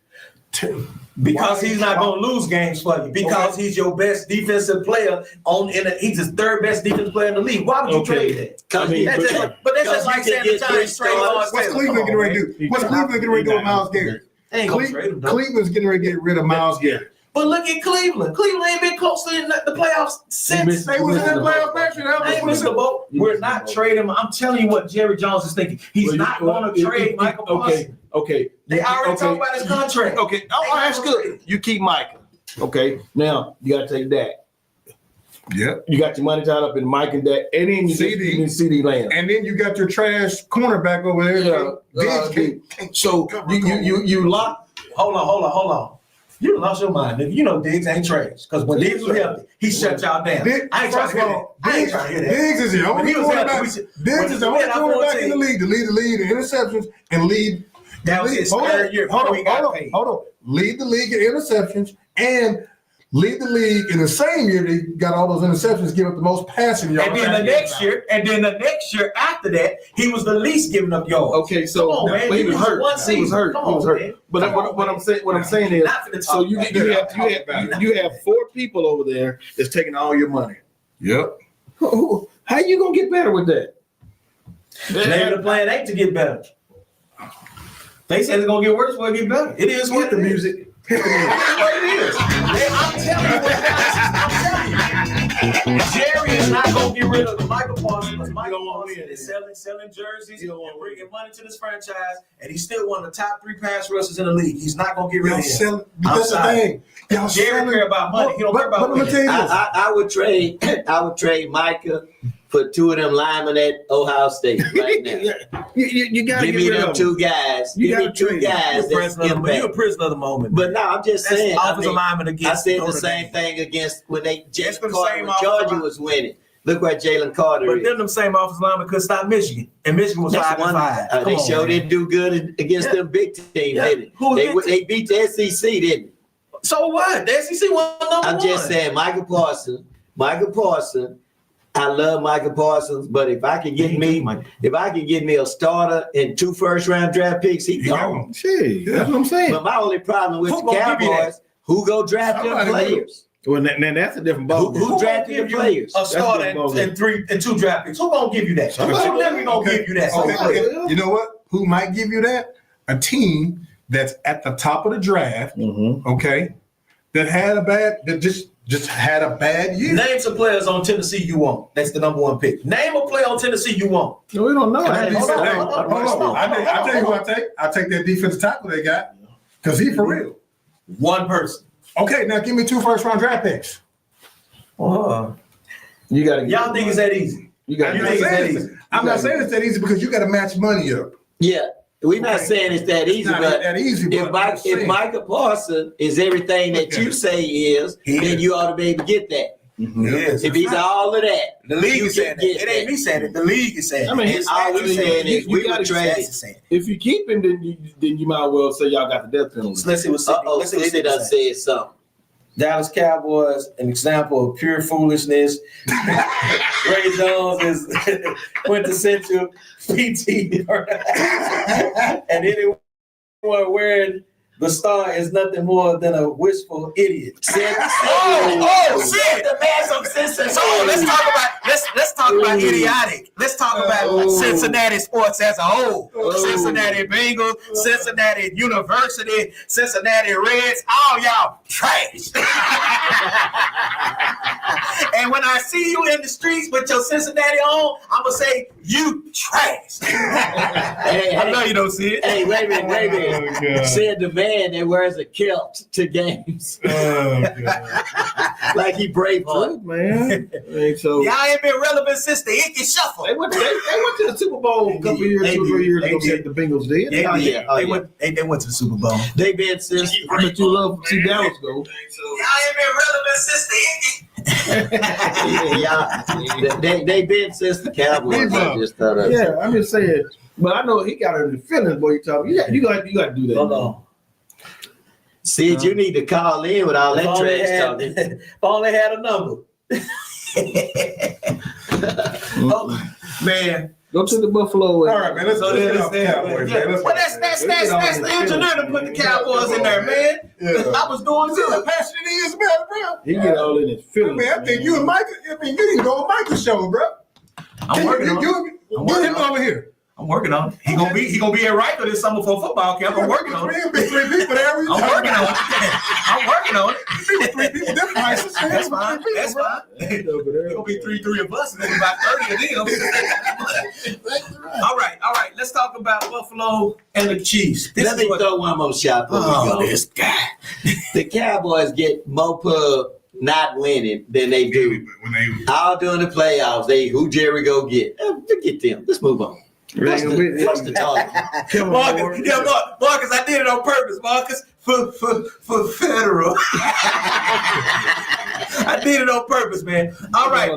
Because he's not gonna lose games for you. Because he's your best defensive player he's the 3rd best defensive player in the league. Why would you trade that? But that's just like saying the Giants trade Lawrence What's Taylor. Cleveland getting ready to do? What's Cleveland getting ready to do with Myles Garrett? They ain't gonna trade him, though. Cleveland's getting ready to get rid of Myles Garrett. But look at Cleveland. Cleveland ain't been close to the playoffs since. They was in the playoffs last year. They missed the boat. We're not trading him. I'm telling you what Jerry Jones is thinking. He's not going to trade Michael Parsons. Okay. They already talked about his contract. Okay. Oh, that's good. You keep Micah. Okay. Now you got to take that. Yep. You got your money tied up in Mike and that, and then you get CD Lamb. And then you got your trash cornerback over there. So you lock. Hold on. You lost your mind, nigga. You know Diggs ain't trash. Because when Diggs was healthy, he shut y'all down. I ain't trying to hear that. Diggs is the only quarterback. Diggs is the only quarterback in the league to lead the league in interceptions and lead. That was his third year before he got paid. Hold on. Lead the league in interceptions and lead the league in the same year they got all those interceptions, give up the most passing yards. And then the next year after that, he was the least giving up yards. Okay, so come on, man. He was hurt. He was hurt. But what I'm saying is, so you have 4 people over there that's taking all your money. Yep. How you gonna get better with that? Maybe the plan ain't to get better. They said it's gonna get worse before it get better. It is what Hit the music. Hit the music. That's what it is. I'm telling you what I'm telling you. Jerry is not gonna get rid of the Michael Parsons because Michael Parsons is selling jerseys and bringing money to this franchise, and he's still one of the top 3 pass rushers in the league. He's not gonna get rid of him. That's the thing. Jerry care about money. He don't care about money. I would trade Micah for 2 of them linemen at Ohio State right now. You gotta give me them 2 guys. Give me 2 guys. You're a prisoner of the moment. But no, I'm just saying. Offensive lineman against. I said the same thing against when Jalen Carter same when Georgia was winning. Look what Jalen Carter But is. then them same offensive linemen could stop Michigan, and Michigan was 5-5. They sure didn't do good against them big teams, didn't they? They beat the SEC, didn't they? So what? The SEC won number 1. I'm just saying, Michael Parsons. I love Michael Parsons, but if I can get me a starter and 2 first-round draft picks, he gone. That's what I'm saying. But my only problem with the Cowboys, who go draft them players? Well, then that's a different ball. Who drafted the players? A starter and 2 draft picks. Who gonna give you that? Who's never gonna give you that? Okay. You know what? Who might give you that? A team that's at the top of the draft. Okay. That had just had a bad year. Name some players on Tennessee you want. That's the number one pick. Name a player on Tennessee you want. No, we don't know. Hey, Hold on. hold on. I tell you who I take. I take that defensive tackle they got because he for real. One person. Okay, now give me 2 first-round draft picks. You got to. Y'all think it's that easy? You got. I'm not saying it's that easy because you got to match money up. Yeah, we're not saying it's that easy, It's not but that easy. if Micah Parsons is everything that you say he is, then you ought to be able to get that. Yes. If he's all of that, The league you is saying can that. get It ain't me saying it. The league is saying I mean, it. it's all we saying is we gotta would trade it. If you keep him, then you might well say y'all got the death penalty. So let's see what Uh-oh, let's see what Sydney done Sydney said something. Dallas Cowboys, an example of pure foolishness. Ray Jones is quintessential PT. And anyone wearing the star is nothing more than a wishful idiot. Sid, Sid! the man from Cincinnati. So let's talk about idiotic. Let's talk about Cincinnati sports as a whole. Cincinnati Bengals, Cincinnati University, Cincinnati Reds, all y'all trash. And when I see you in the streets with your Cincinnati on, I'm gonna say you trash. I know you don't see it. Hey, wait a minute. Said the man that wears a kilt to games. Like he Braveheart. Man. So Y'all ain't been relevant since the Icky Shuffle. they went to the Super Bowl a couple years, 2 or 3 years ago. did. The Bengals did. They went to the Super Bowl. They been since. I bet you love to see Dallas go. Y'all ain't been relevant since the Icky. Yeah, they been since the Cowboys. I just thought of. Yeah, I'm just saying. But I know he got it in the feelings, boy. You got to do that. Hold on. Sid, you need to call in with all that trash talking. If only had a number. Oh, man. Go to the Buffalo. All right, man. Let's get off the Cowboys, man. Well, that's the engineer to put the Cowboys in there, man. I was doing See how good. passionate he is about it, bro. He get all in his feelings. Man, I think you and Micah, you need to go on Micah's show, bro. I'm working on it. Get him over here. I'm working on it. He gonna be at Riker this summer for a football camp. I'm working on it. Three people there. I'm working on it. I'm working on it. 3 people, them prices. That's fine. That's fine. It's gonna be three of us, and then about 30 of them. All right. Let's talk about Buffalo and the Chiefs. Let me throw one more shot before we go. This guy. The Cowboys get more pub not winning than they do. All during the playoffs, who Jerry go get? Forget them. Let's move on. What's the talk? Marcus, I did it on purpose, Marcus, for federal. I did it on purpose, man. All right.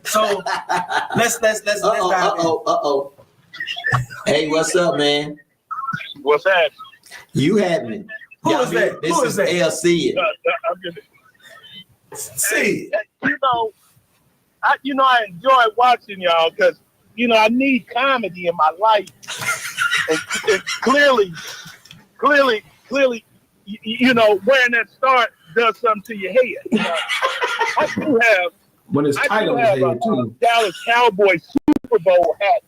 So let's dive in. Uh-oh. Hey, what's up, man? What's that? You having it. Who is that? This Who is is that? LC. I'm just, See, I enjoy watching y'all because I need comedy in my life, and clearly, wearing that star does something to your head. I do have When it's tight on his head, too. Dallas Cowboys Super Bowl hat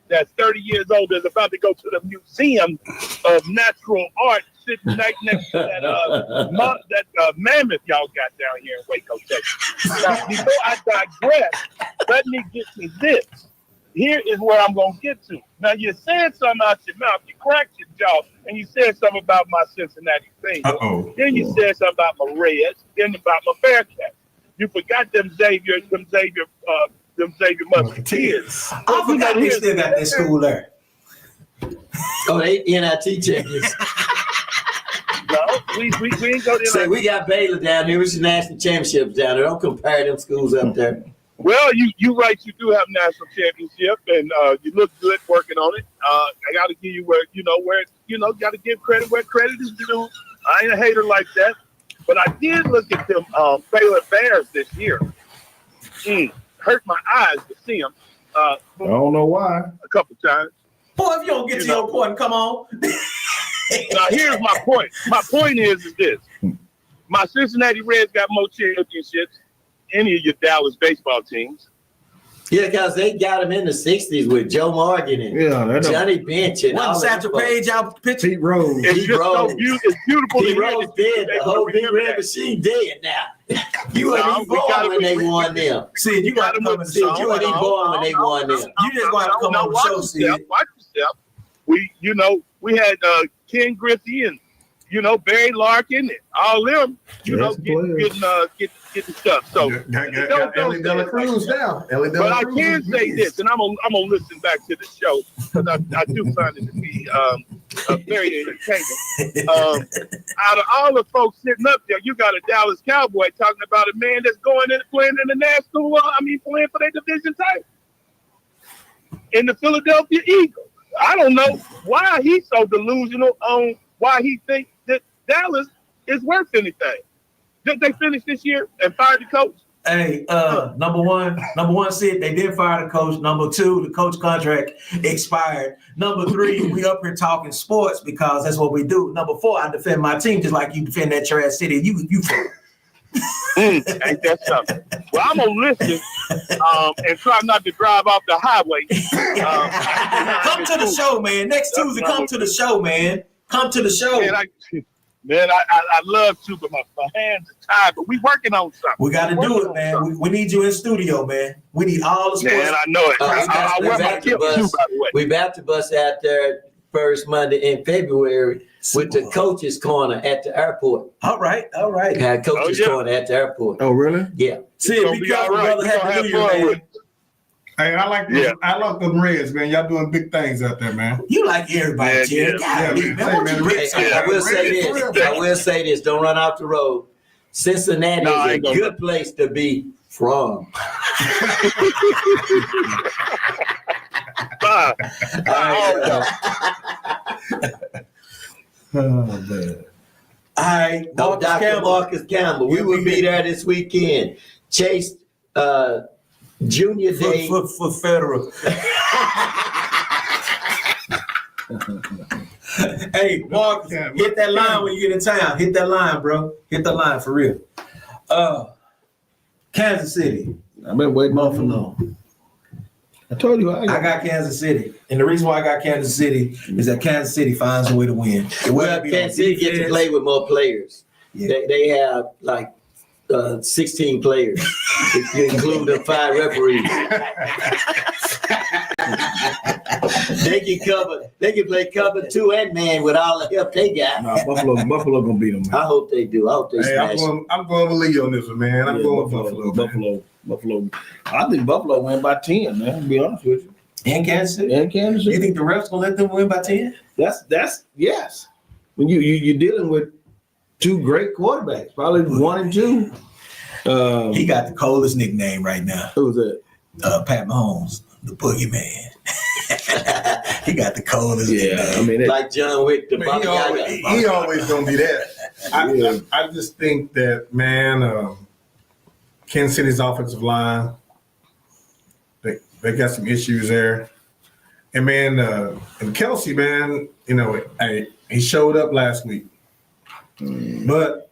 that's 30 years old that's about to go to the Museum of Natural Art, sitting right next to that mammoth y'all got down here in Waco, Texas. Now, before I digress, let me get to this. Here is where I'm going to get to. Now, you said something out your mouth. You cracked your jaw, and you said something about my Cincinnati Bengals. Then you said something about my Reds, then about my Bearcats. You forgot them Xavier Musketeers. I forgot they still got that school there. Oh, they NIT champions. No, we ain't go there. Say, we got Baylor down here. It's the national championships down there. Don't compare them schools up there. Well, you right. You do have national championship, and you look good working on it. I got to give you got to give credit where credit is due. I ain't a hater like that, but I did look at them Baylor Bears this year. Hurt my eyes to see them. I don't know why. A couple times. Boy, if you don't get to your point, come on. Now, here's my point. My point is this. My Cincinnati Reds got more championships than any of your Dallas baseball teams. Yeah, because they got him in the 60s with Joe Morgan and Johnny Bench and all Wasn't Satchel Paige out pitching? Pete Rose. It's Pete just so Rose. beautiful. It's beautiful to Pete hear Rose that you dead. was The able whole to Big remember Red that. Machine dead now. You No, ain't we born gotta- when they we- won them. Sid, you got to come in the Sid, show. you ain't born when they won them. You just gonna have to come on the watch show, yourself, Sid. watch yourself. We had Ken Griffey and Barry Larkin and all them, That's getting stuff. So, Got Ellie Dela Cruz now. Ellie but I Dela Cruz can is say missed. this, and I'm gonna listen back to the show because I do find it to be very entertaining. Out of all the folks sitting up there, you got a Dallas Cowboy talking about a man that's going in playing in the national. Playing for their division title in the Philadelphia Eagles. I don't know why he's so delusional on why he thinks that Dallas is worth anything. Did they finish this year and fire the coach? Hey, number one, Sid, they did fire the coach. Number two, the coach contract expired. Number three, we up here talking sports because that's what we do. Number four, I defend my team just like you defend that trash city. You from. Ain't that something? Well, I'm gonna listen and try not to drive off the highway. Come to the show, man. Next Tuesday, come to the show, man. Come to the show. Man, I love to, but my hands are tired. But we working on something. We got to do it, man. We need you in studio, man. We need all the sports. Man, I know it. I wear my kilt too, by the way. We about to bust out there first Monday in February with the coaches corner at the airport. All right. Had coaches corner at the airport. Oh, really? Yeah. See, be careful, brother. Happy New Year, man. Hey, I like them Reds, man. Y'all doing big things out there, man. You like everybody, Jerry. Yeah, Man, man. won't you Hey, get man, I will say this. I will say this. Don't run off the road. Cincinnati is a good place to be from. Bye. Oh, man. All right, No, Dr. Marcus Campbell. We will be there this weekend. Chase Junior Day. For federal. Hey, Mark, hit that line when you get in town. Hit that line, bro. Hit that line for real. Kansas City. I've been waiting Buffalo. I told you I got Kansas City. And the reason why I got Kansas City is that Kansas City finds a way to win. Well, Kansas City get to play with more players. Yeah. They have like 16 players, if you include the 5 referees. They can play cover 2 and man with all the help they got. Nah, Buffalo gonna beat them. Man. I hope they do. I hope they Hey, smash. I'm going with Lee on this one, man. I'm going with Buffalo. Man. Buffalo. I think Buffalo win by 10, man. To be honest with you. And Kansas City? And Kansas City. You think the refs gonna let them win by 10? That's yes. When you're dealing with 2 great quarterbacks, probably 1 and 2. He got the coldest nickname right now. Who's that? Pat Mahomes, the boogeyman. He got the coldest Yeah, nickname. I mean, Like John Wick, the Man, he always gonna be that. I just think that, man, Kansas City's offensive line, they got some issues there. And man, and Kelsey, man, he showed up last week. But,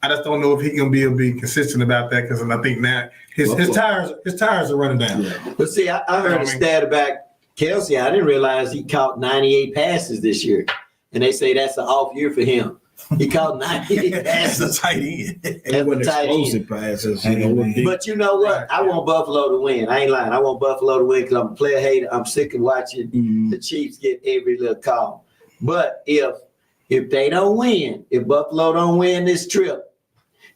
I just don't know if he gonna be able to be consistent about that because I think now his tires are running down. Yeah. But see, I heard a stat about Kelsey. I didn't realize he caught 98 passes this year. And they say that's an off year for him. He caught 98 passes. That's a tight end. That's a tight end. passes. But you know what? I want Buffalo to win. I ain't lying. I want Buffalo to win because I'm a player hater. I'm sick of watching the Chiefs get every little call. But if they don't win, if Buffalo don't win this trip,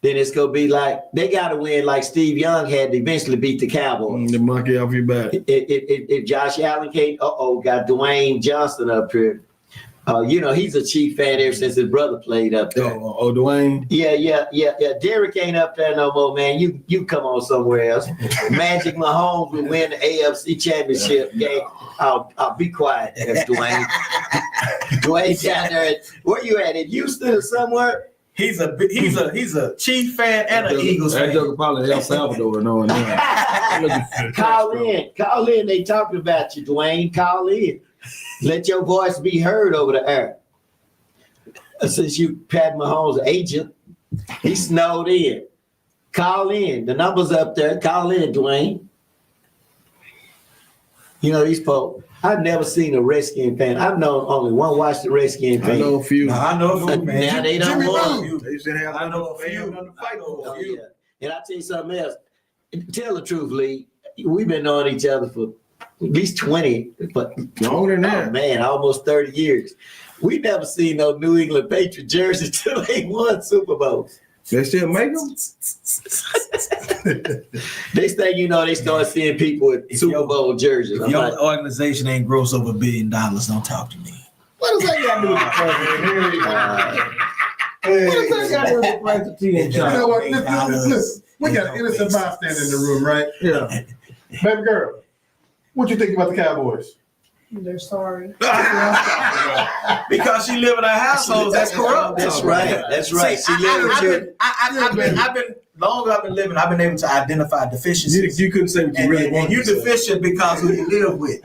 then it's going to be like, they got to win like Steve Young had to eventually beat the Cowboys. The monkey off your back. If Josh Allen can't, got Dwayne Johnson up here. He's a Chief fan ever since his brother played up there. Oh, Dwayne? Yeah. Derek ain't up there no more, man. You come on somewhere else. Magic Mahomes will win the AFC Championship game. I'll be quiet, Dwayne. Dwayne down there. Where you at? In Houston or somewhere? He's a Chief fan and an Eagles That fan. joker probably El Salvador knowing that. Call in. They talking about you, Dwayne. Call in. Let your voice be heard over the air. Since you Pat Mahomes' agent, he snowed in. Call in. The number's up there. Call in, Dwayne. You know, these folks, I've never seen a Redskin fan. I've known only one Washington Redskin fan. I know a few. I know a few, man. Now they don't Jimmy want. Lou. They used to have I know a fans few. on the fight Oh, for yeah. And I'll tell you something else. Tell the truth, Lee. We've been knowing each other for at least 20, but longer than oh that. man, almost 30 years. We never seen no New England Patriot jersey till they won Super Bowls. They still make them? Next thing you know, they start seeing people with If Super your- Bowl jerseys. If I'm your like, organization ain't gross over $1 billion, don't talk to me. What does that got to do with the price? What does that got to do with the price of tea in You know China? what? Listen, we got an innocent bystander in the room, right? Yeah. Baby girl, what you think about the Cowboys? They're sorry. Because she live in a household that's corrupt. that's right. That's right. See, She lived with you. I've been longer I've been living, I've been able to identify deficiencies. You couldn't say what you really and wanted you're to say. deficient because who you live with.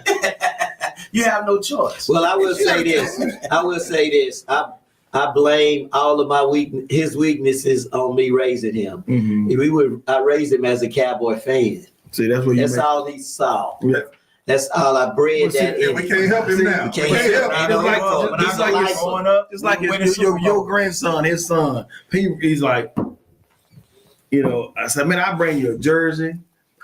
You have no choice. Well, I will say this. I blame all of his weaknesses on me raising him. Mhm. I raised him as a Cowboy fan. See, that's what you That's make. all he saw. Yeah. That's all I bred that in. We can't help him now. We can't We can't help help him. him. When just I like was growing up, It's like when it's your grandson, his son. He's like, I said, man, I bring you a jersey.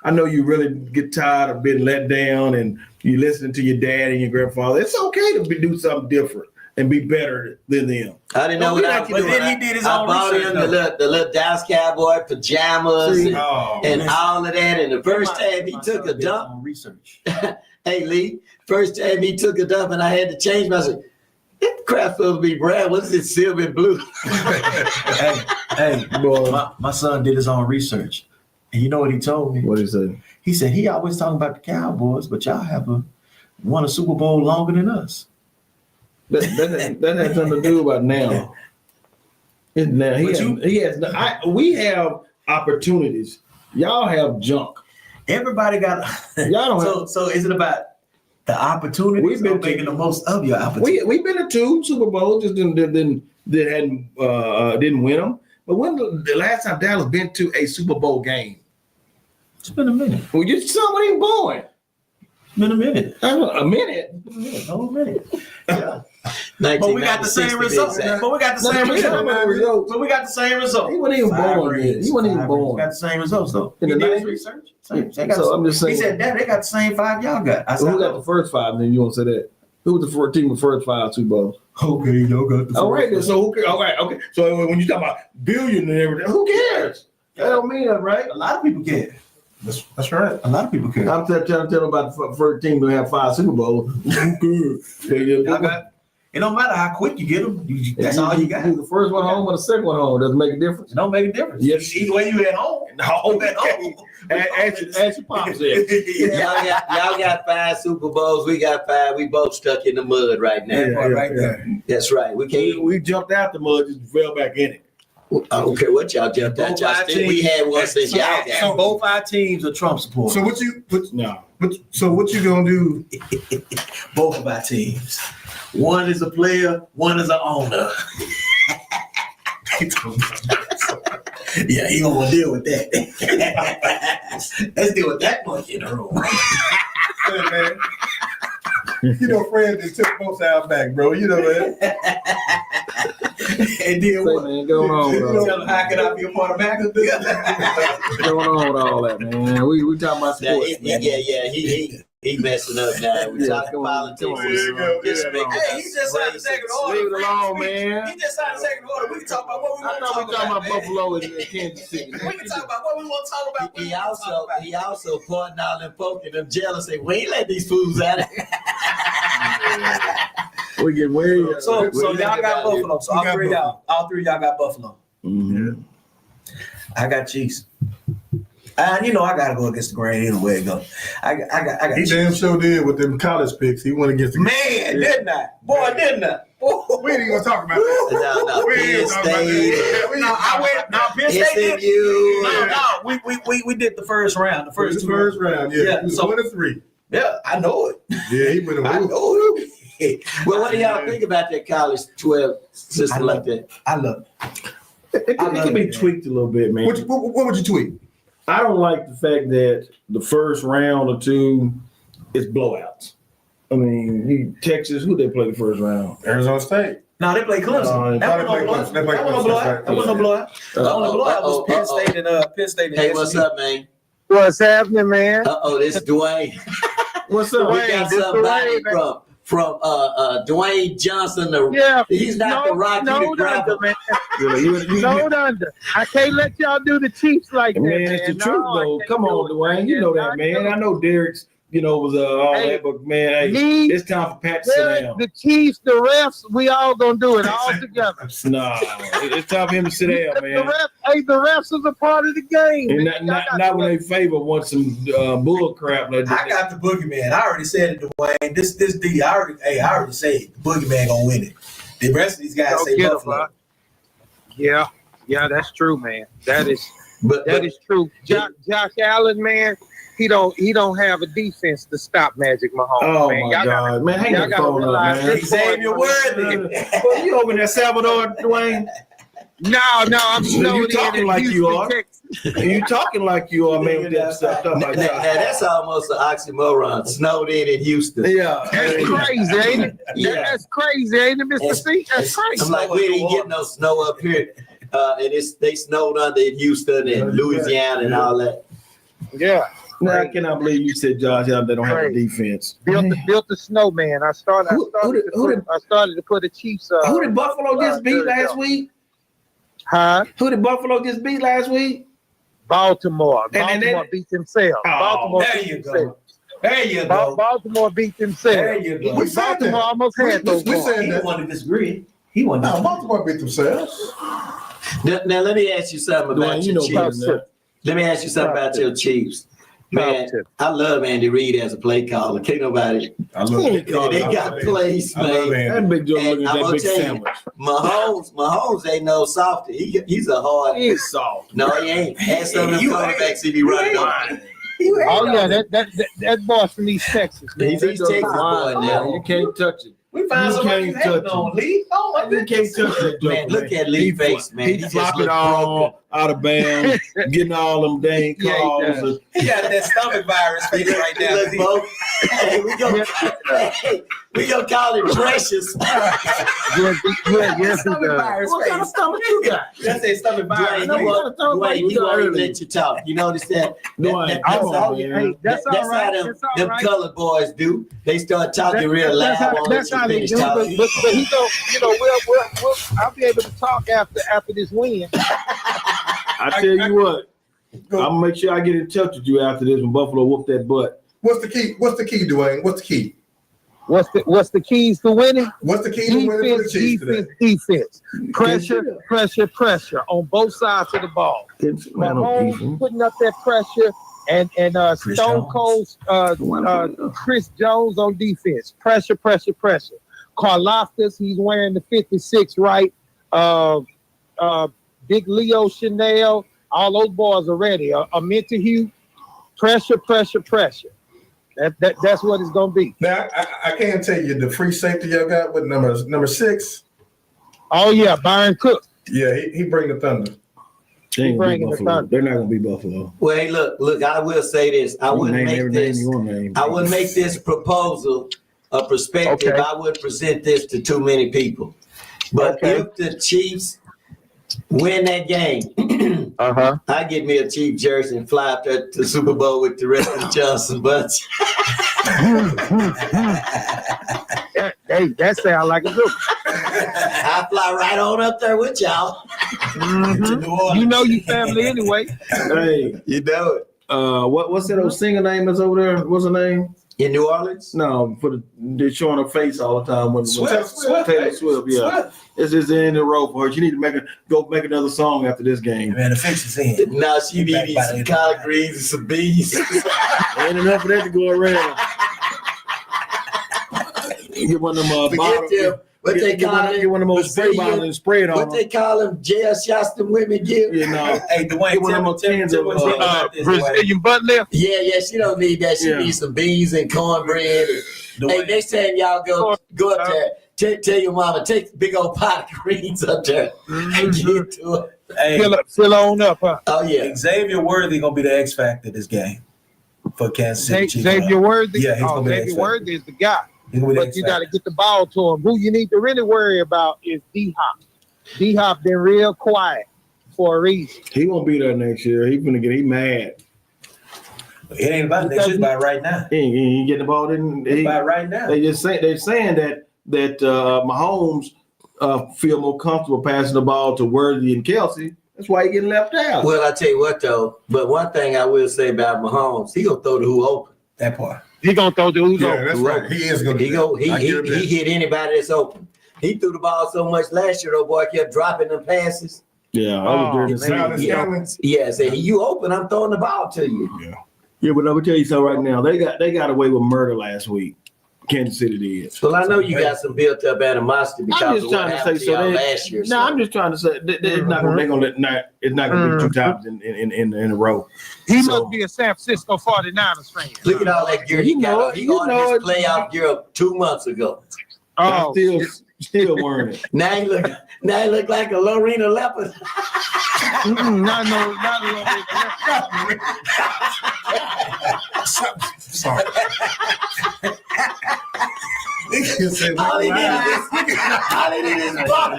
I know you really get tired of being let down and you listening to your dad and your grandfather. It's okay to do something different and be better than them. I didn't know Don't what be I like was you doing. then he did his I own bought research, him the little Dallas Cowboy pajamas See? and all of that. And the first time he took a dump, research. hey Lee, first time he took a dump and I had to change my. I said, that crap supposed to be brown. What is it, silver and blue? hey, Boy. my son did his own research. And you know what he told me? What is it? He said he always talking about the Cowboys, but y'all have won a Super Bowl longer than us. That has something to do about now. It's now we have opportunities. Y'all have junk. Everybody got. Y'all don't have. So is it about the opportunities We've been or making to- the most of your opportunities? We've been to 2 Super Bowls, just didn't win them. But when the last time Dallas been to a Super Bowl game? It's been a minute. Well, your son wasn't even born. It's been a minute. A minute. A whole minute. Yeah. But we got the 1996 same to be results. exact. But we got the same results. But we got the same results. He wasn't even born yet. He wasn't even born. We got the same results though. In He the did his 90s? research. Same. So I'm just saying. He said, Dad, they got the same 5 y'all got. I said, Who got the first 5? And then you won't say that. Who was the first team with first 5 Super Bowls? okay, y'all got the All right, then. So who cares? All right, okay. So when you talk about billion and everything, who cares? That don't mean that, right? A lot of people care. That's right. A lot of people care. I'm trying to tell them about the first team to have 5 Super Bowls. Who cares? Y'all got. It don't matter how quick you get them. That's all you got. The first one home or the second one home doesn't make a difference. It don't make a difference. Yes. Either way, you at home. No, at home. Ask your pops there. Y'all got 5 Super Bowls. We got 5. We both stuck in the mud right now. Right there. That's right. We can't. We jumped out the mud, just fell back in it. I don't care what y'all jumped out. Y'all still, we had one since y'all got. So both our teams are Trump supporters. So what you No. what you gonna do? Both of our teams. One is a player, one is an owner. Yeah, he gonna deal with that. Let's deal with that monkey in the room. Hey, man. You know, Fred just took both sides back, bro. You know that. And then Say, what? man, going on with all Tell him how can I be a part of Mac? going on with all that, man? We talking about Now, sports. he messing up now. We Yeah, talking come on, politics. come on. Just Yeah, making Hey, he just signed the second order. Leave it alone, man. He just signed the second order. We can talk about what we I want to thought talk we talking about man. Buffalo and Kansas City. We can talk about what we want to talk about. He also pointing out them folk and them jealous and we ain't let these fools out of here. We get way. So y'all got about Buffalo. So We got all three of y'all got Buffalo. Mhm. I got Chiefs. And you know I gotta go against the grain either way it goes. I got He Chiefs. damn sure did with them college picks. He went against the Man, didn't I? Boy, didn't I? We ain't even gonna talk about that. No, We ain't Penn gonna talk about State. that. No, I went. No, Penn State did. SMU. We did the first round. The First, first two. first round, yeah. Yeah, He was so- 1-3. Yeah, I know it. Yeah, he went I away. know it. Well, what do y'all think about that college 12 system like that? I love it. It can be tweaked a little bit, man. What would you tweet? I don't like the fact that the first round or two it's blowouts. I mean, Texas, who they play the first round? Arizona State. No, they play Clemson. That wasn't no blowout. That wasn't no blowout. The only blowout was Penn State and Penn State. Hey, what's up, man? What's happening, man? This is Dwayne. What's up? We got somebody from Dwayne Johnson. He's not the Rocky the Gravel. Man. Snowed under. I can't let y'all do the Chiefs like that, man. It's the truth, though. Come on, Dwayne. You know that, man. I know Derek's, was all that, but, man, hey, it's time for Pat to sit down. The Chiefs, the refs, we all gonna do it all together. Nah, it's time for him to sit down, man. The refs is a part of the game. And not when they favor want some bull crap like that. I got the boogeyman. I already said it, Dwayne. This D. I already said it. The boogeyman gonna win it. The rest of these guys say Buffalo. Yeah, that's true, man. That is true. Josh Allen, man. He don't have a defense to stop Magic Mahomes. Oh man. My God, man! Hang the phone up, man. Xavier Worthy. Well, you over there, Salvador, Dwayne? No, I'm you talking like you are. You talking like you are, man. With that stuff like that. Now that's almost an oxymoron. Snowed in Houston. Yeah, that's crazy, ain't it? Yeah. That's crazy, ain't it, Mr. C? That's crazy. I'm like, we didn't get no snow up here, and they snowed under in Houston and Louisiana and all that. Yeah. No, I cannot believe you said Josh Allen. They don't have a defense. Built the snowman. I started to put the Chiefs. Who did Buffalo just beat last week? Huh? Who did Buffalo just beat last week? Baltimore. Baltimore beat themselves. Oh, there you go. There you go. Baltimore beat themselves. There you go. Baltimore almost had those. We said He that. wanted to disagree. He wanted to disagree. Baltimore beat themselves. Now let me ask you something about your Chiefs. Let me ask you something about your Chiefs. Man, I love Andy Reid as a play caller. Can't nobody. I love it. They got plays, man. That big joke looking at that big sandwich. Mahomes ain't no softy. He's a hard. He is soft. No, he ain't. Ask some of them quarterbacks if he running on. Oh yeah, that boy from East Texas. He's Texas boy now. You can't touch it. We find somebody you hating on, Lee. Oh my You can't touch that joke, Man, look at Lee's face, man. He flop it all out of bounds, getting all them dang calls. He got that stomach virus face right now. Look, Bo, hey, we gonna call it precious. Yes, Stomach virus What kind of face. stomach you got? That's a stomach virus. Dwayne, he won't even let you talk. You notice that? Dwayne, That's come on, man. that's how them colored boys do. They start talking real loud. That's how they do. But he go, we'll I'll be able to talk after this win. I tell you what, I'm gonna make sure I get in touch with you after this when Buffalo whoop that butt. What's the key? What's the key, Dwayne? What's the key? What's the keys to winning? What's the key to winning for the Chiefs today? Defense. Pressure on both sides of the ball. Mahomes putting up that pressure and Stone Cold Chris Jones on defense. Pressure. Karlaftis, he's wearing the 56, right? Big Leo Chanel, all those boys are ready. A Minterhue, pressure. That's what it's gonna be. Now I can't tell you the free safety y'all got with number 6. Oh yeah, Byron Cook. Yeah, he bring the thunder. They're not gonna be Buffalo. Well, hey, look. I will say this. I wouldn't make this proposal a perspective. Okay. I would present this to too many people. But if the Chiefs win that game, I get me a Chief jersey and fly up there to the Super Bowl with the rest of the Johnson bunch. Hey, that sounds like a good. I fly right on up there with y'all. You know your family anyway. Hey, You know it. what's that old singer name that's over there? What's her name? In New Orleans? No, they're showing her face all the time. Swift. Taylor Swift, yeah. It's just the end of the road for her. She need to go make another song after this game. Man, the fix is in. No, she need some collard greens and some beans. Ain't enough of that to go around. Get one of them bottles. Get one of those spray bottles and spray it on What they call them, jail shots them women give? You know, Hey, Dwayne, one of them cans of Brazilian butt lift. Yeah, she don't need that. She needs some beans and cornbread. Hey, next time y'all go up there, tell your mama, take big old pot of greens up there and get to it. Hey, Fill on up, huh? Oh, yeah. Xavier Worthy gonna be the X factor this game. for Kansas City Chiefs. Xavier Worthy. Yeah, he's gonna be the Xavier X-factor. Worthy is the guy. He's gonna be the But you X-factor. got to get the ball to him. Who you need to really worry about is D-Hop. D-Hop been real quiet for a reason. He won't be there next year. He mad. It ain't about next year, it's about right now. He ain't getting the ball. It's about right now. They're saying that Mahomes feel more comfortable passing the ball to Worthy and Kelsey. That's why he getting left out. Well, I tell you what though, but one thing I will say about Mahomes, he gonna throw the who open. That part. He gonna throw the who's Yeah, open. that's right. He is going to. He hit anybody that's open. He threw the ball so much last year, though, boy, kept dropping them passes. Yeah, I was during the Now season. Yeah, say you open, I'm throwing the ball to you. Yeah, but let me tell you something right now. They got away with murder last week. Kansas City did. Well, I know you got some built up animosity I'm because just of what trying to happened say to y'all so. last year. No, I'm just trying to say it's not gonna be 2 times in a row. He So- must be a San Francisco 49ers fan. Look at all that gear he got. He ordered his it. playoff gear 2 months ago. Oh, Still wearing it. Now he look like a Lorena leopard. not Sorry. All he did is bump.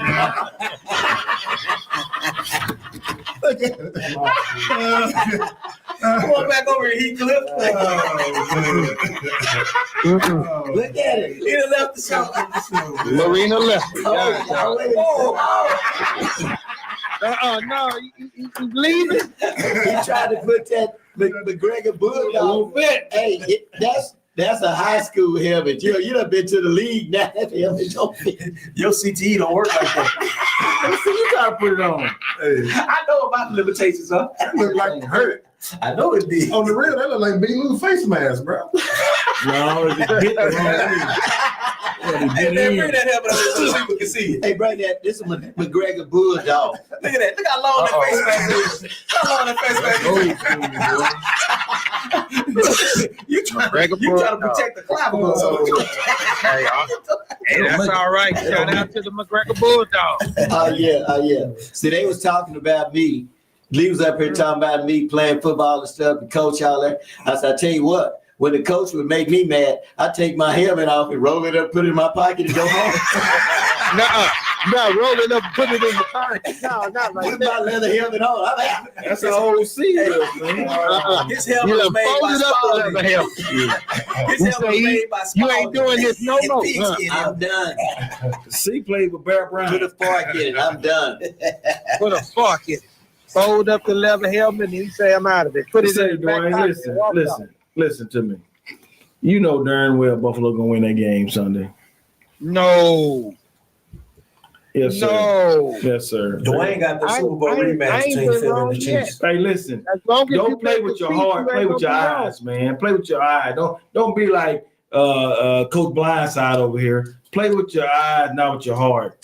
Come on back over here, Heathcliff. Look at it. He done left the show. Marina left. No, he's leaving. He tried to put that McGregor Bulldog. Hey, that's a high school helmet. You done been to the league now. That helmet don't fit. Your CTE don't work like that. You gotta put it on. I know about the limitations, huh? That look like it hurt. I know it did. On the real, that look like Big Lou face mask, bro. No, it's hit the wrong Hey, man, bring that helmet over so people can see it. Hey, bring that. This is McGregor Bulldog. Look at that. Look how long that face mask is. How long that face mask is. You trying to protect the clavicle. Hey, that's all right. Shout out to the McGregor Bulldog. Oh, yeah. See, they was talking about me. Lee was up here talking about me playing football and stuff, the coach, all that. I said, I tell you what, when the coach would make me mad, I'd take my helmet off and roll it up, put it in my pocket, and go home. No, roll it up, put it in the pocket. No, not like Put my leather helmet on. I'm out. That's the whole season, man. His helmet was made by Spalding. His helmet was made by Spalding. You ain't doing this no more. I'm done. C played with Bear Bryant. Put a fork in it. I'm done. Put a fork in it. Fold up the leather helmet and he say, I'm out of it. Put it in the back pocket and walk off. Listen to me. You know darn well Buffalo gonna win that game Sunday. No. Yes, sir. No. Yes, sir. Dwayne got the Super Bowl rematch between Philly and the Chiefs. Hey, listen. As long as you Don't play with your heart. Play with your eyes, man. Play with your eyes. Don't be like Coach Blindside over here. Play with your eyes, not with your heart.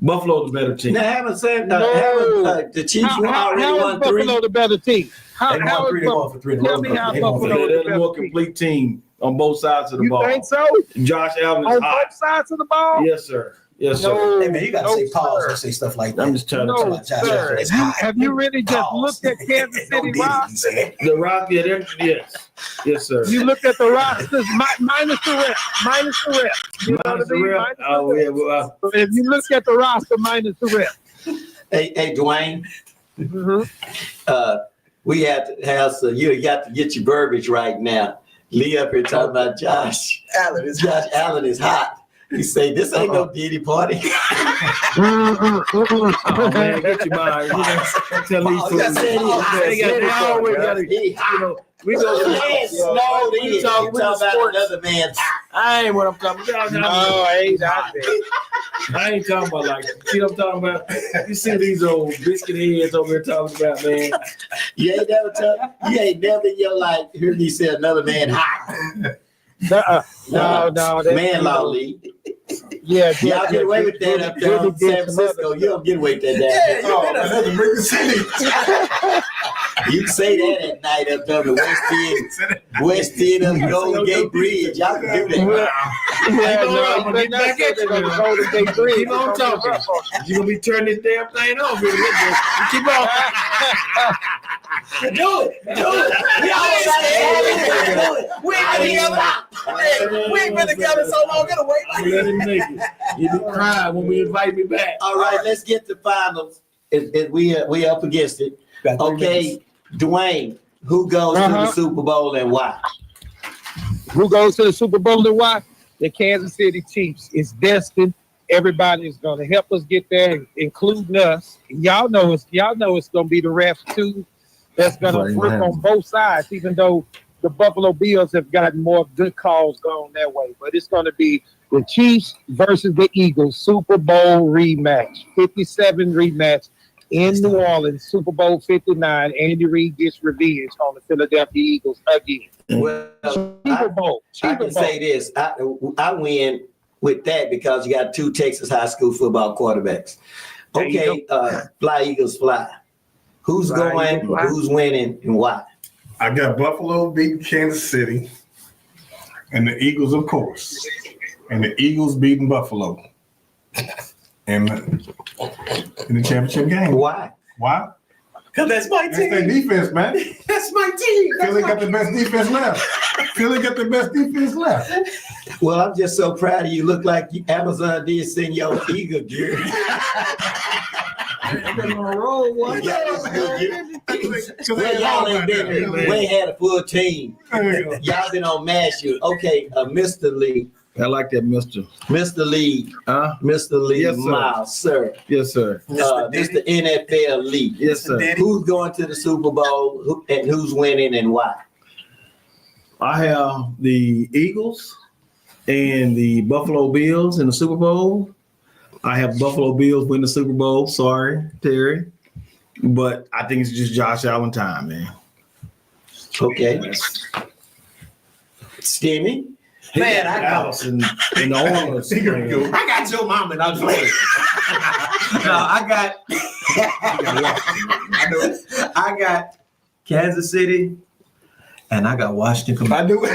Buffalo's the better team. Now, haven't said the Chiefs How already is won 3. Buffalo the better team? They won 3 and 1 for 3 in a Tell row. me how They won for Buffalo three. the They're the more better team. complete team on both sides of the You ball. think so? Josh Allen On is hot. both sides of the ball? Yes, sir. Yes, sir. No. Hey, man, you got to No, say pause sir. and say stuff like that. I'm just trying to No, talk about Josh sir. Allen. It's hot. Have you really just Pause. looked at Kansas No City diddy, he roster? said. The Rock, yeah, yes. Yes, sir. You looked at the rosters minus the rep. Minus the rep. You know what I Minus the mean? rep. Minus the Oh, rep. yeah. Well, If you look at the roster minus the rep. Hey, Dwayne, Mm-hmm. we have to have some. You got to get your verbiage right now. Lee up here talking about Josh Allen. Josh Allen is hot. He say this ain't no Diddy party. oh, man, get your mind. You know, tell these fools. Just said he hot. They always got to, He you hot. know, we The go. man snowed in. You talking about another man's hot. I ain't what I'm talking about. No, ain't out there. I ain't talking about like, see what I'm talking about? You see these old biscuit heads over here talking about, man. You ain't never in your life heard me say another man hot. No. Man law Lee. Yeah, Y'all get away with that up there in San Francisco. You don't get away with that down Yeah, you been another big city. You can say that at night up there on the West End of the Golden Gate Bridge. Y'all can do that. Yeah, no, get back at you. Keep on talking. You're going to be turning this damn thing off. Keep on. We ain't been together so long. Get away. Let him make it. He be crying when we invite me back. All right, let's get to finals. We up against it. Okay, Dwayne, who goes to the Super Bowl and why? Who goes to the Super Bowl and why? The Kansas City Chiefs. It's destined. Everybody is going to help us get there, including us. Y'all know it's going to be the refs too. That's going to work on both sides, even though the Buffalo Bills have gotten more good calls going that way. But it's going to be the Chiefs versus the Eagles Super Bowl rematch, 57 rematch in New Orleans, Super Bowl 59. Andy Reid gets revenge on the Philadelphia Eagles again. Well, I can say this. I win with that because you got two Texas high school football quarterbacks. Okay, fly Eagles fly. Who's going, who's winning, and why? I got Buffalo beating Kansas City, and the Eagles, of course. And the Eagles beating Buffalo. And in the championship game. Why? Why? Because that's my team. That's their defense, man. That's my team. Philly got the best defense left. Philly got the best defense left. Well, I'm just so proud of you. Look like Amazon did send your Eagle gear. Been on a roll, Well, y'all ain't been. We ain't had a full team. Y'all been on mash you. Okay, Mr. Lee. I like that, Mr. Lee. Mr. Lee Yes, sir. Miles, sir. Yes, sir. Mr. NFL Lee. Yes, sir. Who's going to the Super Bowl and who's winning and why? I have the Eagles and the Buffalo Bills in the Super Bowl. I have Buffalo Bills win the Super Bowl. Sorry, Terry. But I think it's just Josh Allen time, man. Okay. Stimmy? Man, I got Allison in the Oilers. I got your mom and I'm playing. No, I got Kansas City and I got Washington. I do it.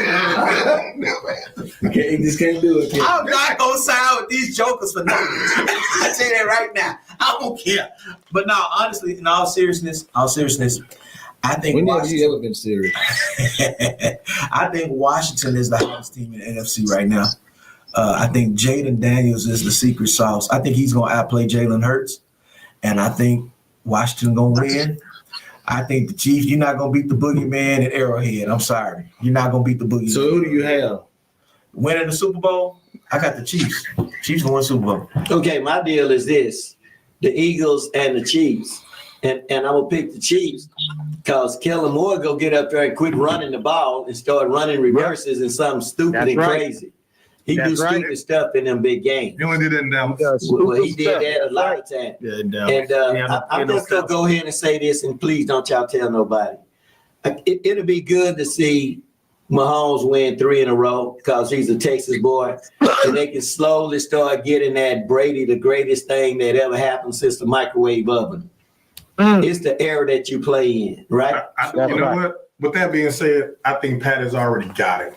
You just can't do it. Kid. I'm not gonna side with these jokers for nothing. I say that right now. I don't care. But no, honestly, in all seriousness, I think When have you ever been serious? I think Washington is the hottest team in the NFC right now. I think Jaden Daniels is the secret sauce. I think he's going to outplay Jalen Hurts, and I think Washington going to win. I think the Chiefs, you're not going to beat the boogeyman at Arrowhead. I'm sorry. You're not going to beat the boogeyman. So who do you have? Winning the Super Bowl, I got the Chiefs. Chiefs going to win Super Bowl. Okay, my deal is this. The Eagles and the Chiefs. And I'm going to pick the Chiefs because Kellen Moore go get up there and quit running the ball and start running reverses and something stupid crazy. He do stupid stuff in them big games. He only did that in Dallas. Well, he did that a lot of times. Yeah, And I'm just going to go ahead and say this, and please don't y'all tell nobody. It'll be good to see Mahomes win 3 in a row because he's a Texas boy. And they can slowly start getting that Brady, the greatest thing that ever happened since the microwave oven. It's the era that you play in, right? You know what? With that being said, I think Pat has already got it.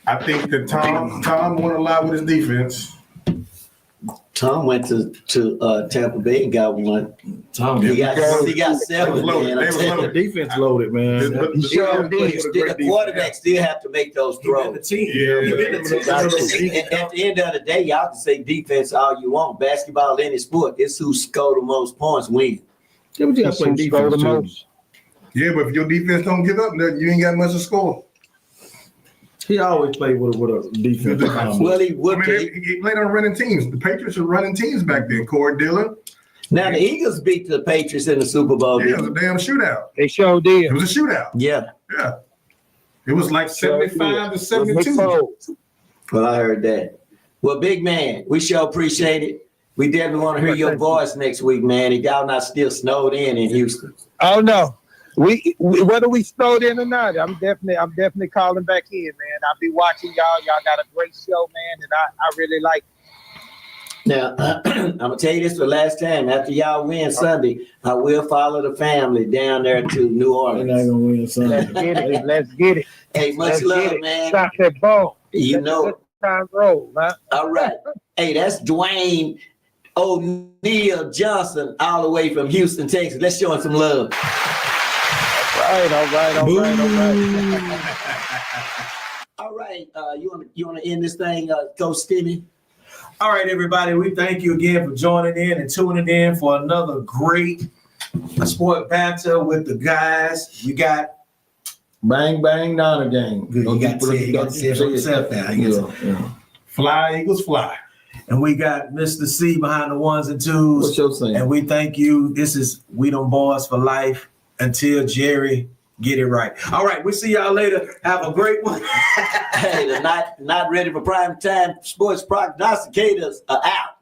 I think that Tom won a lot with his defense. Tom went to Tampa Bay and got one. He got 7. The defense loaded, man. The quarterback still have to make those throws. At the end of the day, y'all can say defense all you want. Basketball, any sport, it's who scored the most points win. Yeah, but you got to play defense too. Yeah, but if your defense don't give up, you ain't got much to score. He always played with a defense. Well, he would. He played on running teams. The Patriots were running teams back then. Corey Dillon. Now the Eagles beat the Patriots in the Super Bowl. Yeah, it was a damn shootout. They sure did. It was a shootout. Yeah. It was like 75 to 72. Well, I heard that. Well, big man, we sure appreciate it. We definitely want to hear your voice next week, man. If y'all not still snowed in Houston. Oh no. We whether we snowed in or not, I'm definitely calling back in, man. I'll be watching y'all. Y'all got a great show, man, and I really like it. Now, I'm gonna tell you this for the last time. After y'all win Sunday, I will follow the family down there to New Orleans. They're not gonna win Sunday. Let's get it. Hey, much love, man. Stop that ball. You know. Time roll, man. All right. Hey, that's Dwayne O'Neal Johnson, all the way from Houston, Texas. Let's show him some love. All right. All right, you want to end this thing, Coach Stimmy? All right, everybody. We thank you again for joining in and tuning in for another great sport banter with the guys. We got Bang, bang, Niner game. good. You got to say it for yourself now. Yeah. Fly, Eagles, fly. And we got Mr. C behind the ones and twos. What's your saying? And we thank you. This is We Them Boys for Life until Jerry get it right. All right, we'll see y'all later. Have a great one. Hey, the not ready for prime time sports prognosticators are out.